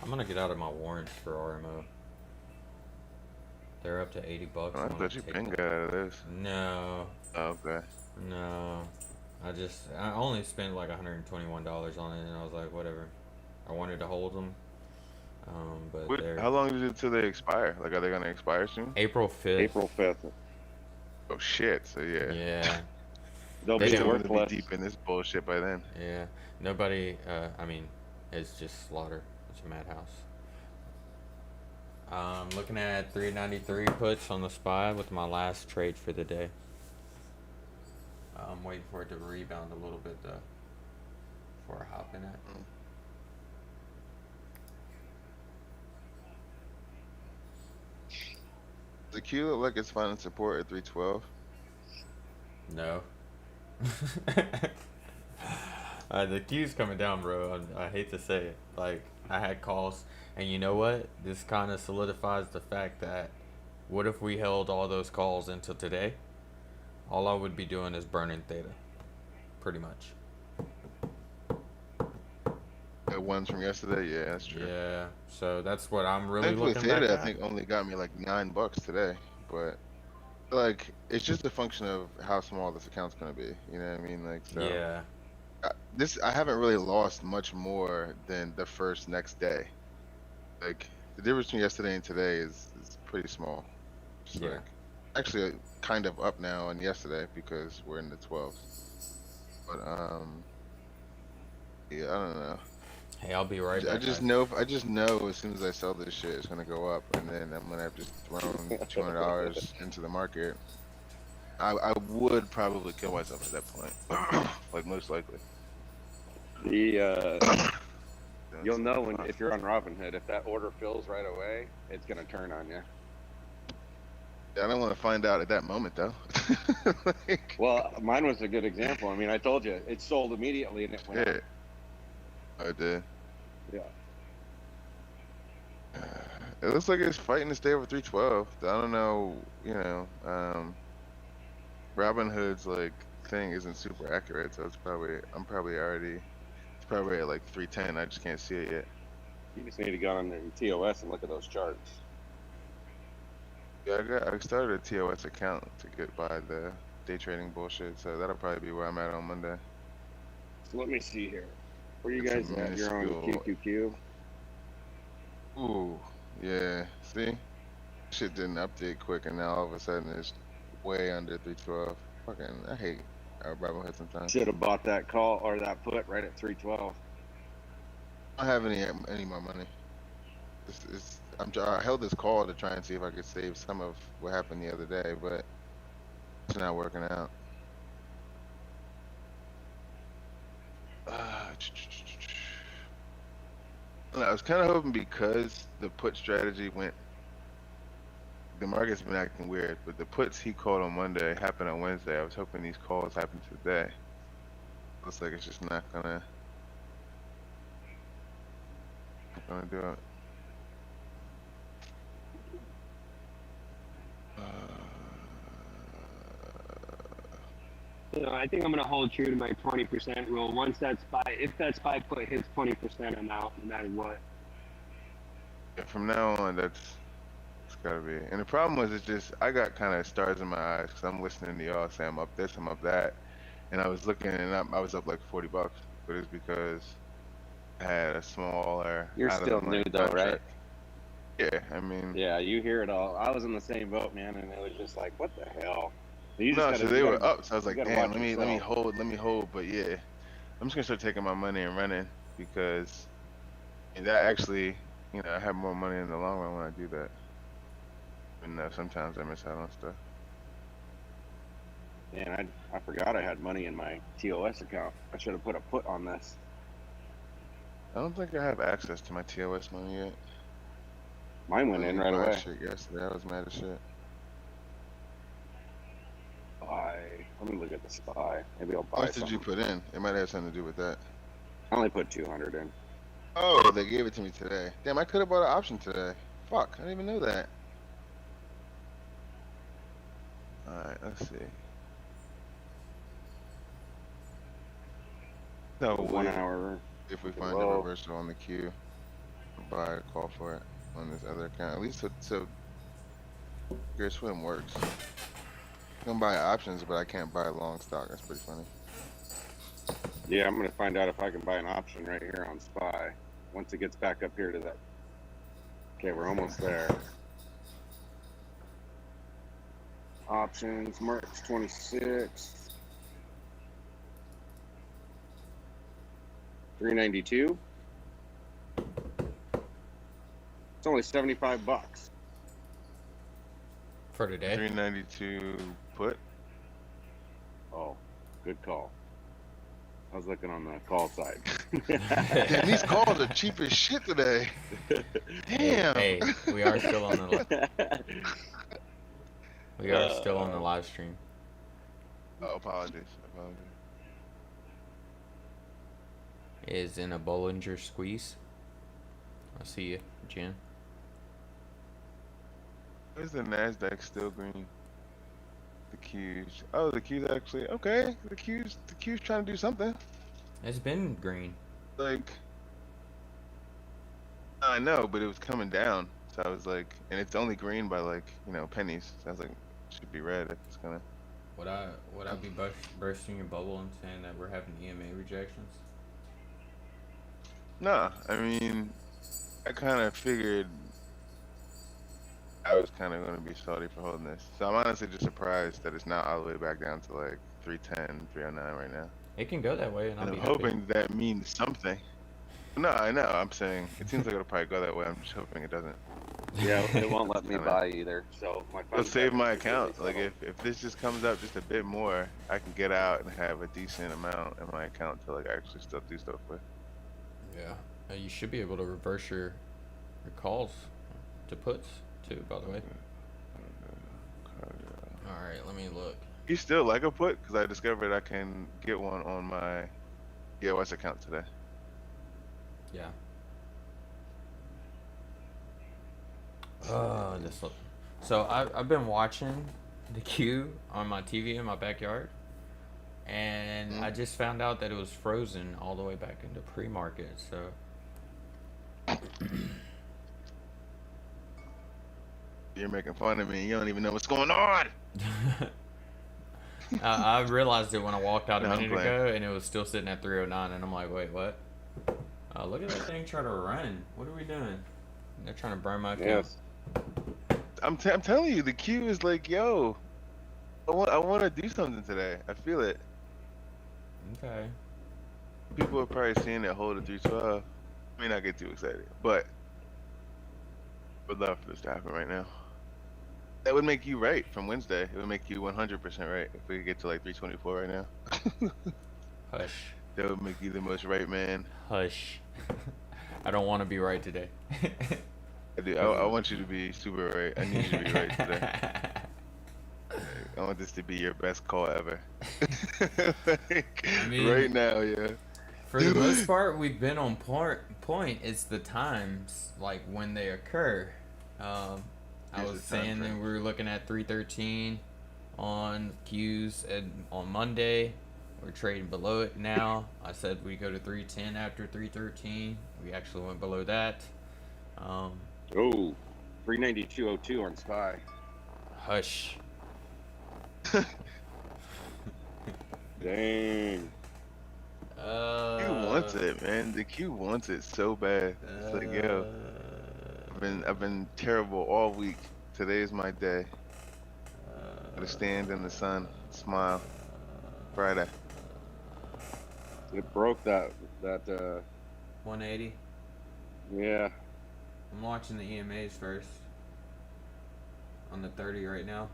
I'm gonna get out of my warrants for RMO. They're up to $80. Oh, I I'm gonna thought you take been them. got out of this. No. Oh, okay. No. I only spent like $121 on it, and I was like, whatever. I wanted to hold them. But they're How long is it till they expire? Like, are they gonna expire soon? April 5th. April 5th. Oh shit! So yeah. Yeah. They'll They be didn't Still gonna worthless. be deep in this bullshit by then. Yeah. Nobody, I mean, it's just slaughter. It's a madhouse. Looking at 393 puts on the SPY with my last trade for the day. I'm waiting for it to rebound a little bit though before I hop in it. Does the Q look like it's finding support at 312? No. The Q's coming down, bro. I hate to say it. Like, I had calls, and you know what? This kind of solidifies the fact that what if we held all those calls until today? All I would be doing is burning theta. Pretty much. The ones from yesterday? Yeah, that's true. Yeah. So that's what I'm really Thankfully, looking back Theta, I at. think, only got me like $9 today, but like it's just a function of how small this account's gonna be. You know what I mean? Like, so Yeah. I haven't really lost much more than the next day. Like the difference between yesterday and today is pretty small. Just Yeah. like actually kind of up now and yesterday because we're in the 12s. But yeah, I don't know. Hey, I'll be right back. I just know as soon as I sell this shit, it's gonna go up, and then I'm gonna have just thrown $200 into the market. I would probably kill myself at that point, like most likely. You'll know if you're on Robinhood, if that order fills right away, it's gonna turn on you. I don't want to find out at that moment though. Like, Well, mine was a good example. I mean, I told you it sold immediately and it went yeah, up. I did. Yeah. It looks like it's fighting to stay over 312. I don't know, you know. Robinhood's like thing isn't super accurate, so it's probably it's probably at like 310. I just can't see it yet. You just need to go on their TOS and look at those charts. Yeah, I started a TOS account to get by the day trading bullshit, so that'll probably be where I'm at on Monday. So let me see here. Where you It's a guys at? You're on minuscule- QQQ. Ooh, yeah. See, shit didn't update quick, and now all of a sudden it's way under 312. Fucking, I hate Robinhood sometimes. Should have bought that call or that put right at 312. I don't have any more money. I held this call to try and see if I could save some of what happened the other day, but it's not working out. I was kind of hoping because the put strategy went, the market's been acting weird, but the puts he called on Monday happened on Wednesday. I was hoping these calls happen today. Looks like it's just not gonna do it. You know, I think I'm gonna hold true to my 20% rule. Once that SPY, if that SPY put hits 20%, I'm out no matter what. Yeah, from now on, that's gotta be. And the problem was, it's just I got kind of stars in my eyes because I'm listening to y'all say I'm up this, I'm up that, and I was looking and I was up like $40, but it's because I had a smaller You're out of the still new money though, right? contract. Yeah, I mean, Yeah, you hear it all. I was in the same boat, man, and it was just like, what the hell? You just no, gotta, so they you were gotta, up, so I was you like, gotta damn, watch let me yourself. hold, but yeah, I'm just gonna start taking my money and running because and that actually, I have more money in the long run when I do that. And sometimes I miss out on stuff. Man, I forgot I had money in my TOS account. I should have put a put on this. I don't think I have access to my TOS money yet. Mine went in right away. Shit yesterday. I was mad as shit. Let me look at the SPY. Maybe I'll buy How much did something. you put in? It might have something to do with that. I only put 200 in. Oh, they gave it to me today. Damn, I could have bought an option today. Fuck, I didn't even know that. Alright, let's see. No, 1 hour. if we find a reversal on the Q, buy a call for it on this other account. At least so your swim works. I can buy options, but I can't buy long stock. That's pretty funny. Yeah, I'm gonna find out if I can buy an option right here on SPY. Once it gets back up here to that. Okay, we're almost there. Options, March 26th. 392. It's only $75 for today. 392 put. Oh, good call. I was looking on the call side. Damn, these calls are cheap as shit today. Damn. Hey, we are still on the live stream. Oh, apologies. Is in a Bollinger Squeeze. I see you, Jen. Where's the NASDAQ still green? The Q's. Oh, the Q's actually okay. The Q's trying to do something. It's been green. Like, I know, but it was coming down. So I was like, and it's only green by like, pennies. So I was like, it should be red if it's gonna. Would I be bursting your bubble and saying that we're having EMA rejections? No, I mean, I kind of figured I was kind of going to be salty for holding this. So I'm honestly just surprised that it's not all the way back down to like 310, 309 right now. It can go that way, and I'm hoping that means something. No, I know. I'm saying it seems like it'll probably go that way. I'm just hoping it doesn't. Yeah, it won't let me buy either. So It'll save my account. Like if this just comes up just a bit more, I can get out and have a decent amount in my account to like actually still do stuff with. Yeah, you should be able to reverse your calls to puts too. By the way. All right, let me look. You still like a put? Because I discovered I can get one on my EOS account today. Yeah. So I've been watching the Q on my TV in my backyard, and I just found out that it was frozen all the way back into pre-market. So you're making fun of me. You don't even know what's going on. I realized it when I walked out a minute ago, and it was still sitting at 309, and I'm like, wait, what? Look at that thing trying to run. What are we doing? They're trying to burn my account. Yes. I'm telling you, the Q is like, yo, I want to do something today. I feel it. Okay. People are probably seeing it hold at 312. I may not get too excited, but I would love for this to happen right now. That would make you right from Wednesday. It would make you 100% right if we could get to like 324 right now. Hush. That would make you the most right man. Hush. I don't want to be right today. I do. I want you to be super right. I need you to be right today. I want this to be your best call ever. Right now, yeah. For the most part, we've been on point. It's the times, like when they occur. I was saying that we were looking at 313 on Qs on Monday. We're trading below it now. I said we go to 310 after 313. We actually went below that. 392.02 on SPY. Hush. Dang. Q wants it, man. The Q wants it so bad. It's like, yo, I've been terrible all week. Today is my day. Gotta stand in the sun, smile. Friday. It broke that 180. yeah. I'm watching the EMAs first. On the 30 right now.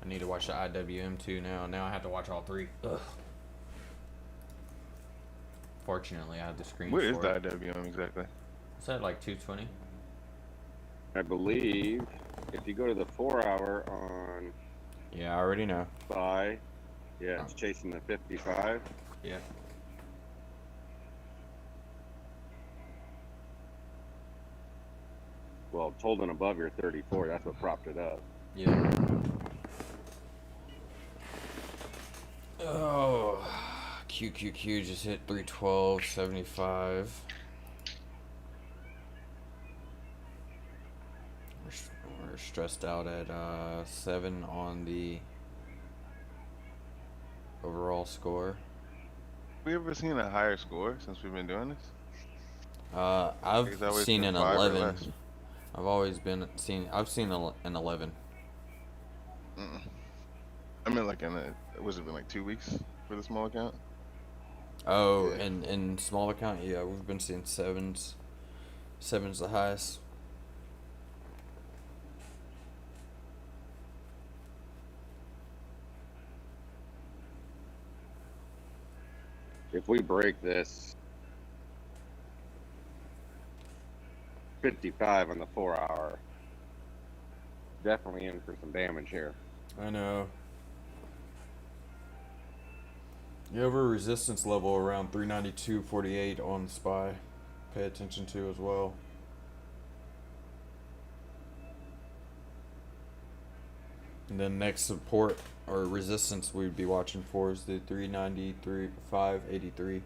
I need to watch the IWM too now. Now I have to watch all three. Ugh. Fortunately, I have the screen. Where is the IWM exactly? It's at like 220. I believe if you go to the 4 hour on Yeah, I already know. SPY, yeah, it's chasing the 55. Yeah. Well, it's holding above your 34. That's what propped it up. Yeah. Oh, QQQ just hit 312.75. We're stressed out at 7 on the overall score. We ever seen a higher score since we've been doing this? I've seen been an 5 or 11. less. I've seen an 11. I mean, like was it been like 2 weeks for the small account? Oh, Yeah. in small account, yeah, we've been seeing 7s. 7's the highest. If we break this 55 on the 4 hour, definitely in for some damage here. I know. You have a resistance level around 392.48 on the SPY. Pay attention to as well. And then next support or resistance we'd be watching for is the 393.583.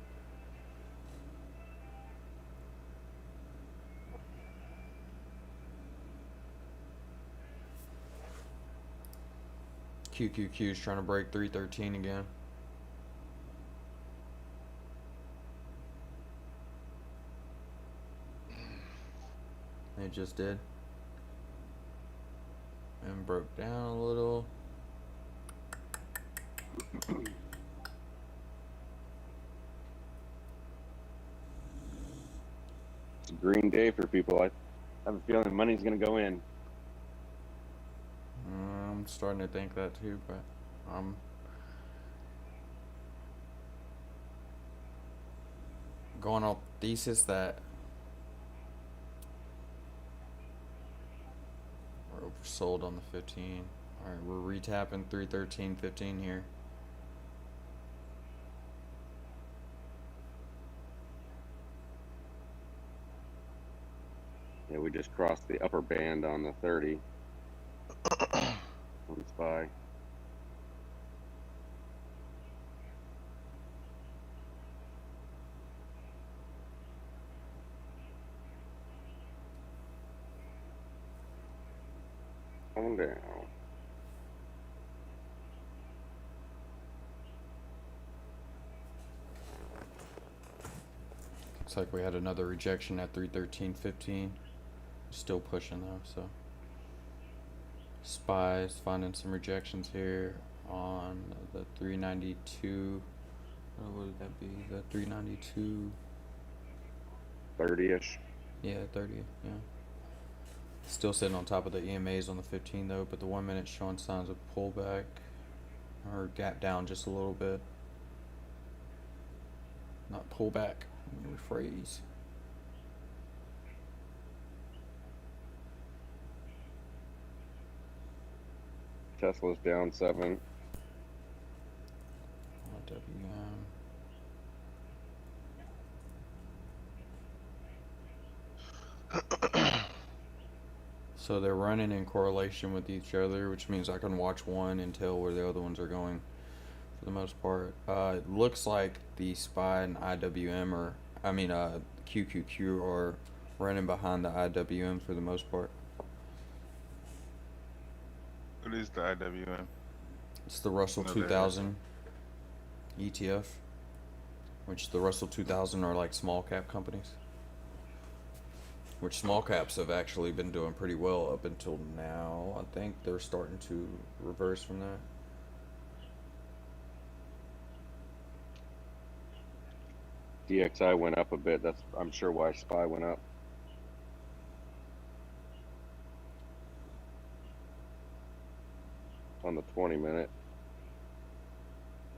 QQQ is trying to break 313 again. They just did. And broke down a little. It's a green day for people. I have a feeling money's going to go in. I'm starting to think that too, but I'm going off thesis that we're oversold on the 15. Alright, we're retapping 313.15 here. Yeah, we just crossed the upper band on the 30 on SPY. Calm down. Looks like we had another rejection at 313.15. Still pushing though, so. SPY is finding some rejections here on the 392. What would that be? The 392. 30-ish. Yeah, 30. Yeah. Still sitting on top of the EMAs on the 15 though, but the 1 minute showing signs of pullback or gap down just a little bit. Not pullback. Let me rephrase. Tesla's down 7. WM. So they're running in correlation with each other, which means I can watch one and tell where the other ones are going. for the most part. It looks like the SPY and IWM QQQ are running behind the IWM for the most part. What is the IWM? It's the Russell No, 2000 ETF, which the Russell 2000 are like small cap companies. Which small caps have actually been doing pretty well up until now. I think they're starting to reverse from that. DXI went up a bit. That's, I'm sure, why SPY went up. On the 20-minute.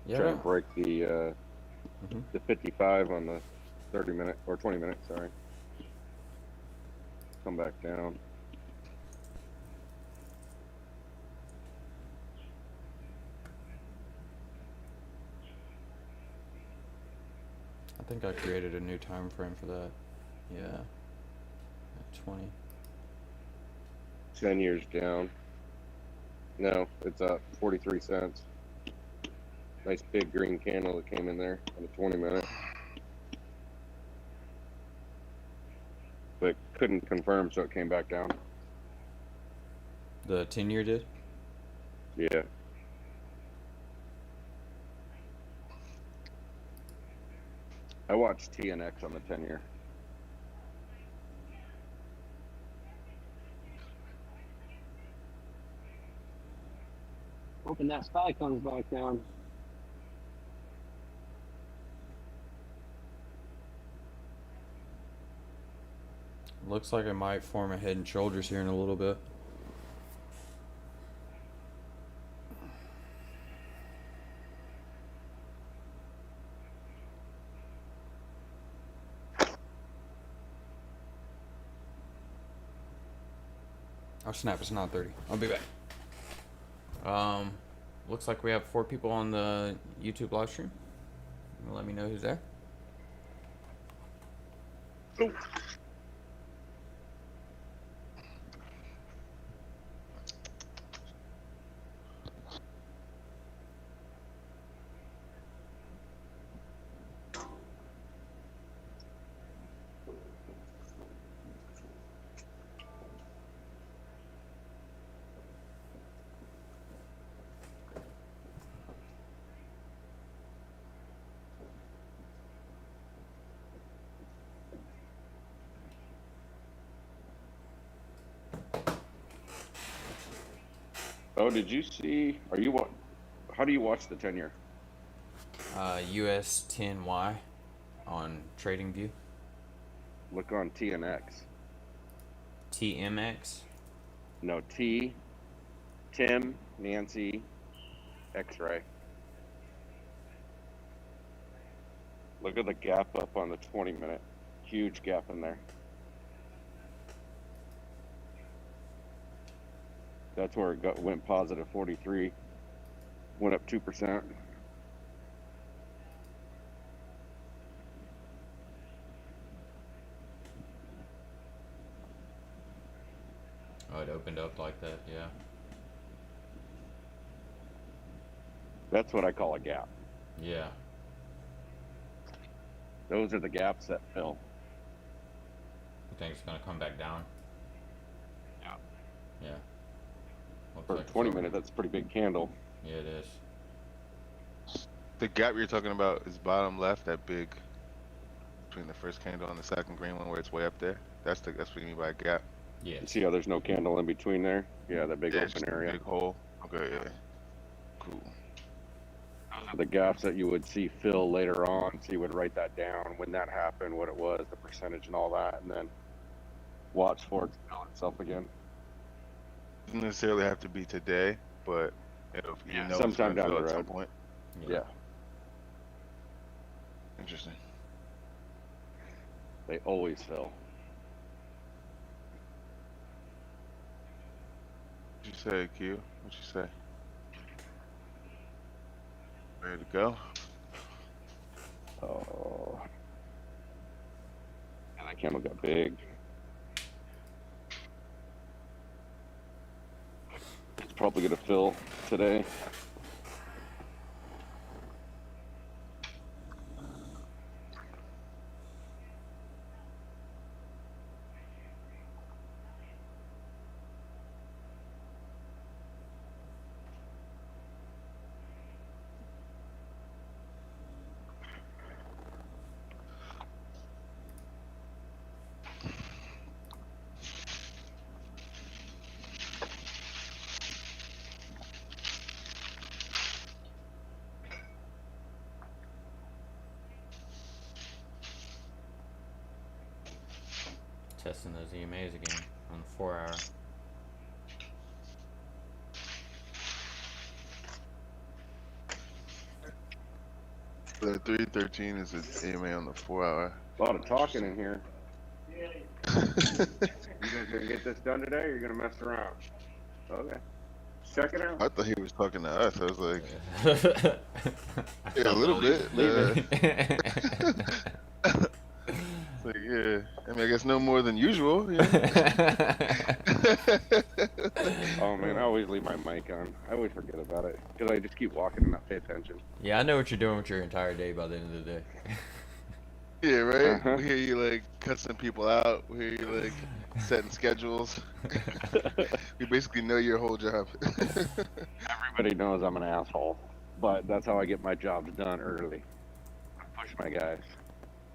Yeah. Trying to break the 55 on the 30-minute or 20-minute. Sorry. Come back down. I think I created a new time frame for that. Yeah. At 20. 10 years down. No, it's up 43 cents. Nice big green candle that came in there on the 20-minute. But couldn't confirm, so it came back down. The 10-year did? Yeah. I watched TNX on the 10-year. Hoping that SPY comes back down. Looks like it might form a head and shoulders here in a little bit. Oh snap, it's 9:30. I'll be back. Looks like we have 4 people on the YouTube live stream. Let me know who's there. Oh. Oh, did you see? Are you what? How do you watch the 10-year? US 10Y on TradingView. Look on TNX. TMX. No, T. Tim, Nancy, X-ray. Look at the gap up on the 20-minute. Huge gap in there. That's where it went positive 43. Went up 2%. Oh, it opened up like that, yeah. That's what I call a gap. Yeah. Those are the gaps that fill. You think it's gonna come back down? Yeah. Yeah. Looks For like 20 minutes, that's a pretty big candle. Yeah, it is. The gap you're talking about is bottom left, that big between the first candle and the second green one where it's way up there. That's what you mean by a gap. Yeah. You see how there's no candle in between there? Yeah, that big Just open a area. big hole. Okay, yeah. Cool. The gaps that you would see fill later on, so you would write that down when that happened, what it was, the percentage and all that, and then watch for it to fill itself again. Doesn't necessarily have to be today, but you know sometime it's gonna down fill the at some road. point. Yeah. Interesting. They always fill. What'd you say, Q? What'd you say? Ready to go? Oh. And that candle got big. It's probably gonna fill today. testing those EMAs again on the 4 hour. The 313 is an AMA on the 4 hour. A lot of talking in here. You guys gonna get this done today, or you're gonna mess around? Okay. Check it out. I thought he was talking to us. I was like, yeah, a Don't little believe bit. it. It's like, yeah. I mean, I guess no more than usual. Yeah. Oh man, I always leave my mic on. I always forget about it because I just keep walking and not pay attention. Yeah, I know what you're doing with your entire day by the end of the day. Yeah, right? Uh-huh. We hear you like cussing people out. We hear you like setting schedules. We basically know your whole job. Everybody knows I'm an asshole, but that's how I get my jobs done early. I push my guys.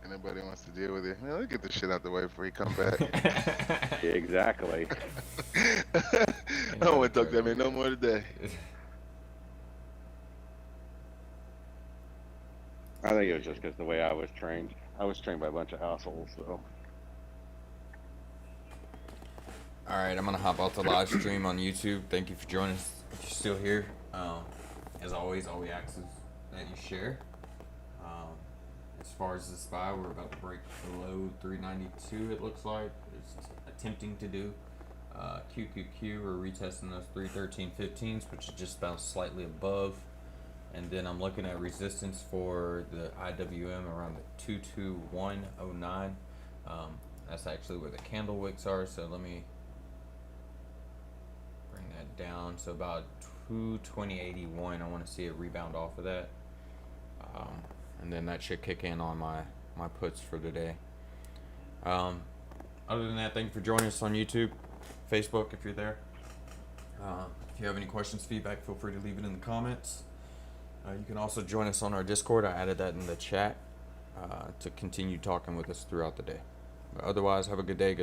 And nobody wants to deal with it. Man, let's get this shit out the way before you come back. Yeah, exactly. I don't want to talk to that man no more today. I think it was just because the way I was trained. I was trained by a bunch of assholes, so. Alright, I'm gonna hop off the live stream on YouTube. Thank you for joining us. If you're still here, as always, all we ask is that you share. As far as the SPY, we're about to break below 392, it looks like. It's attempting to do. QQQ, we're retesting those 313.15s, which is just about slightly above. And then I'm looking at resistance for the IWM around the 22109. That's actually where the candle wicks are, so let me bring that down. So about 220.81, I want to see it rebound off of that. And then that should kick in on my puts for today. Other than that, thank you for joining us on YouTube, Facebook if you're there. If you have any questions, feedback, feel free to leave it in the comments. You can also join us on our Discord. I added that in the chat to continue talking with us throughout the day. But otherwise, have a good day. Good